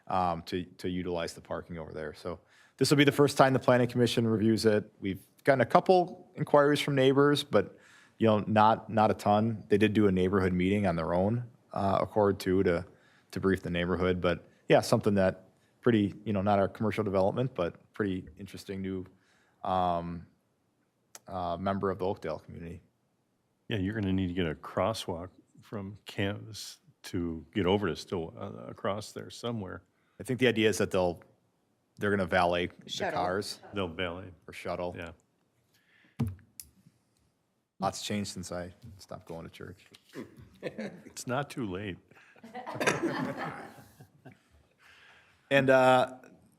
to utilize the parking over there. So this will be the first time the Planning Commission reviews it. We've gotten a couple inquiries from neighbors, but not a ton. They did do a neighborhood meeting on their own accord too to brief the neighborhood. But yeah, something that pretty, not our commercial development, but pretty interesting new member of the Oakdale community. Yeah, you're going to need to get a crosswalk from Canvas to get over to still across there somewhere. I think the idea is that they're going to valet the Shuttle. cars They'll valet, or shuttle. yeah. Lots changed since I stopped going to church. It's not too late. And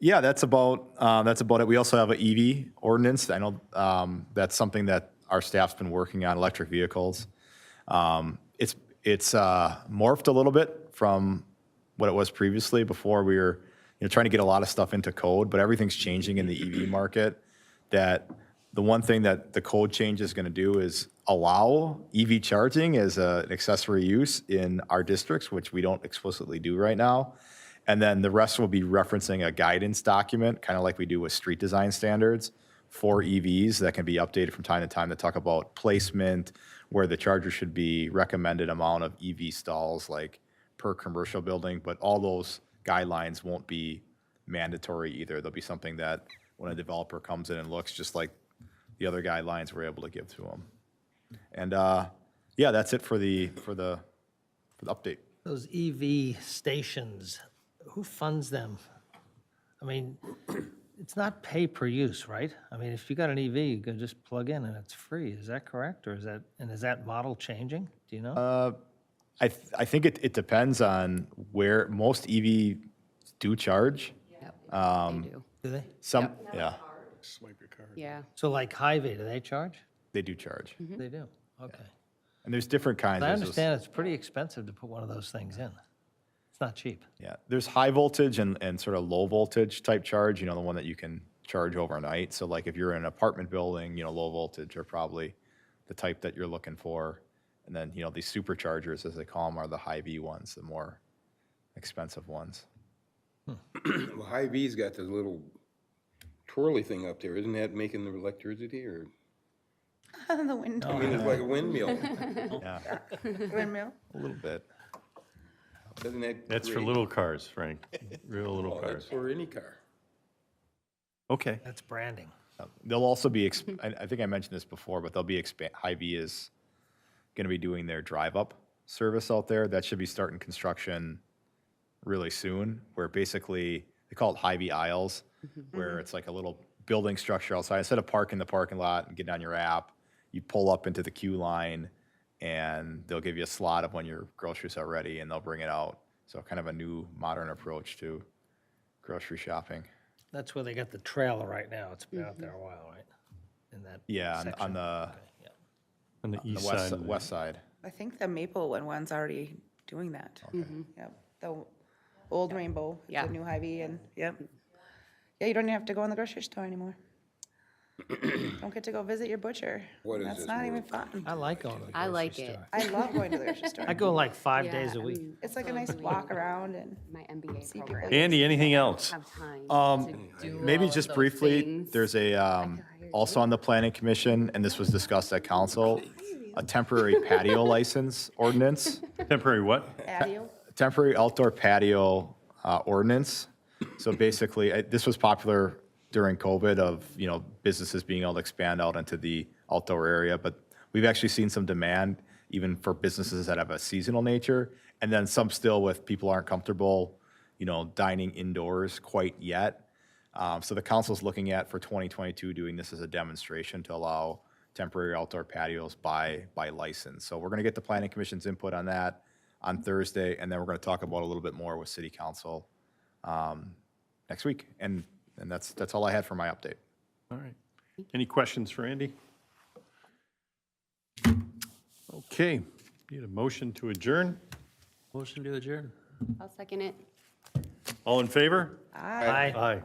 yeah, that's about it. We also have an Eevee ordinance. I know that's something that our staff's been working on, electric vehicles. It's morphed a little bit from what it was previously. Before we were trying to get a lot of stuff into code, but everything's changing in the EV market. That the one thing that the code change is going to do is allow EV charging as an accessory use in our districts, which we don't explicitly do right now. And then the rest will be referencing a guidance document, kind of like we do with street design standards for EVs that can be updated from time to time to talk about placement, where the charger should be, recommended amount of EV stalls, like per commercial building. But all those guidelines won't be mandatory either. There'll be something that when a developer comes in and looks, just like the other guidelines we're able to give to them. And yeah, that's it for the update. Those EV stations, who funds them? I mean, it's not pay per use, right? I mean, if you got an EV, you can just plug in and it's free. Is that correct? Or is that model changing? Do you know? I think it depends on where most EV do charge. Yep, they do. Do they? Some, yeah, Swipe your card. Yeah. So like Hy-Vee, do they charge? they do charge. They do, okay. And there's different kinds. I There's understand it's pretty expensive to put one of those things in. It's not cheap. Yeah, there's high voltage and sort of low voltage type charge, the one that you can charge overnight. So like if you're in an apartment building, low voltage are probably the type that you're looking for. And then, these superchargers, as they call them, are the Hy-Vee ones, the more expensive ones. Well, Hy-Vee's got this little twirly thing up there. Isn't that making the electricity or? The wind, I mean, it's like a windmill. Yeah, windmill. a little bit. Doesn't that? That's for create- little cars, Frank, real little Oh, that's cars. for any car. Okay, That's branding. They'll also be, I think I mentioned this before, but they'll be, Hy-Vee is going to be doing their drive-up service out there. That should be starting construction really soon, where basically, they call it Hy-Vee aisles, where it's like a little building structure outside. Instead of parking the parking lot and getting on your app, you pull up into the queue line, and they'll give you a slot of when your groceries are ready, and they'll bring it out. So kind of a new, modern approach to grocery shopping. That's where they got the trailer right now. It's been out there a while, right? In that Yeah, on section. the Yeah. On the the east side. of the- west side. I think the Maplewood one's already doing that. Yep, the old Rainbow, is Yeah. the new Hy-Vee, and, yep. Yeah, you don't even have to go in the grocery store anymore. Don't get to go visit your butcher. What is That's this not even word? fun. I like going to the I grocery like it. store. I love going to the grocery store. I go like 5 Yeah, days a week. It's like a nice walk around and, My MBA See people program. Andy, anything else? Have time to do Maybe all of just those briefly, things. there's also on the planning commission, and this was discussed at council, a temporary patio license ordinance, Temporary what? patio. temporary outdoor patio ordinance. So basically, this was popular during COVID of, businesses being able to expand out into the outdoor area, but we've actually seen some demand even for businesses that have a seasonal nature, and then some still with people aren't comfortable, dining indoors quite yet. So the council's looking at for 2022 doing this as a demonstration to allow temporary outdoor patios by license. So we're going to get the planning commission's input on that on Thursday, and then we're going to talk about a little bit more with city council next week. And that's all I had for my update. All right. Any questions for Andy? Okay, need a motion to adjourn. Motion to adjourn. I'll second it. All in favor? Aye. Aye.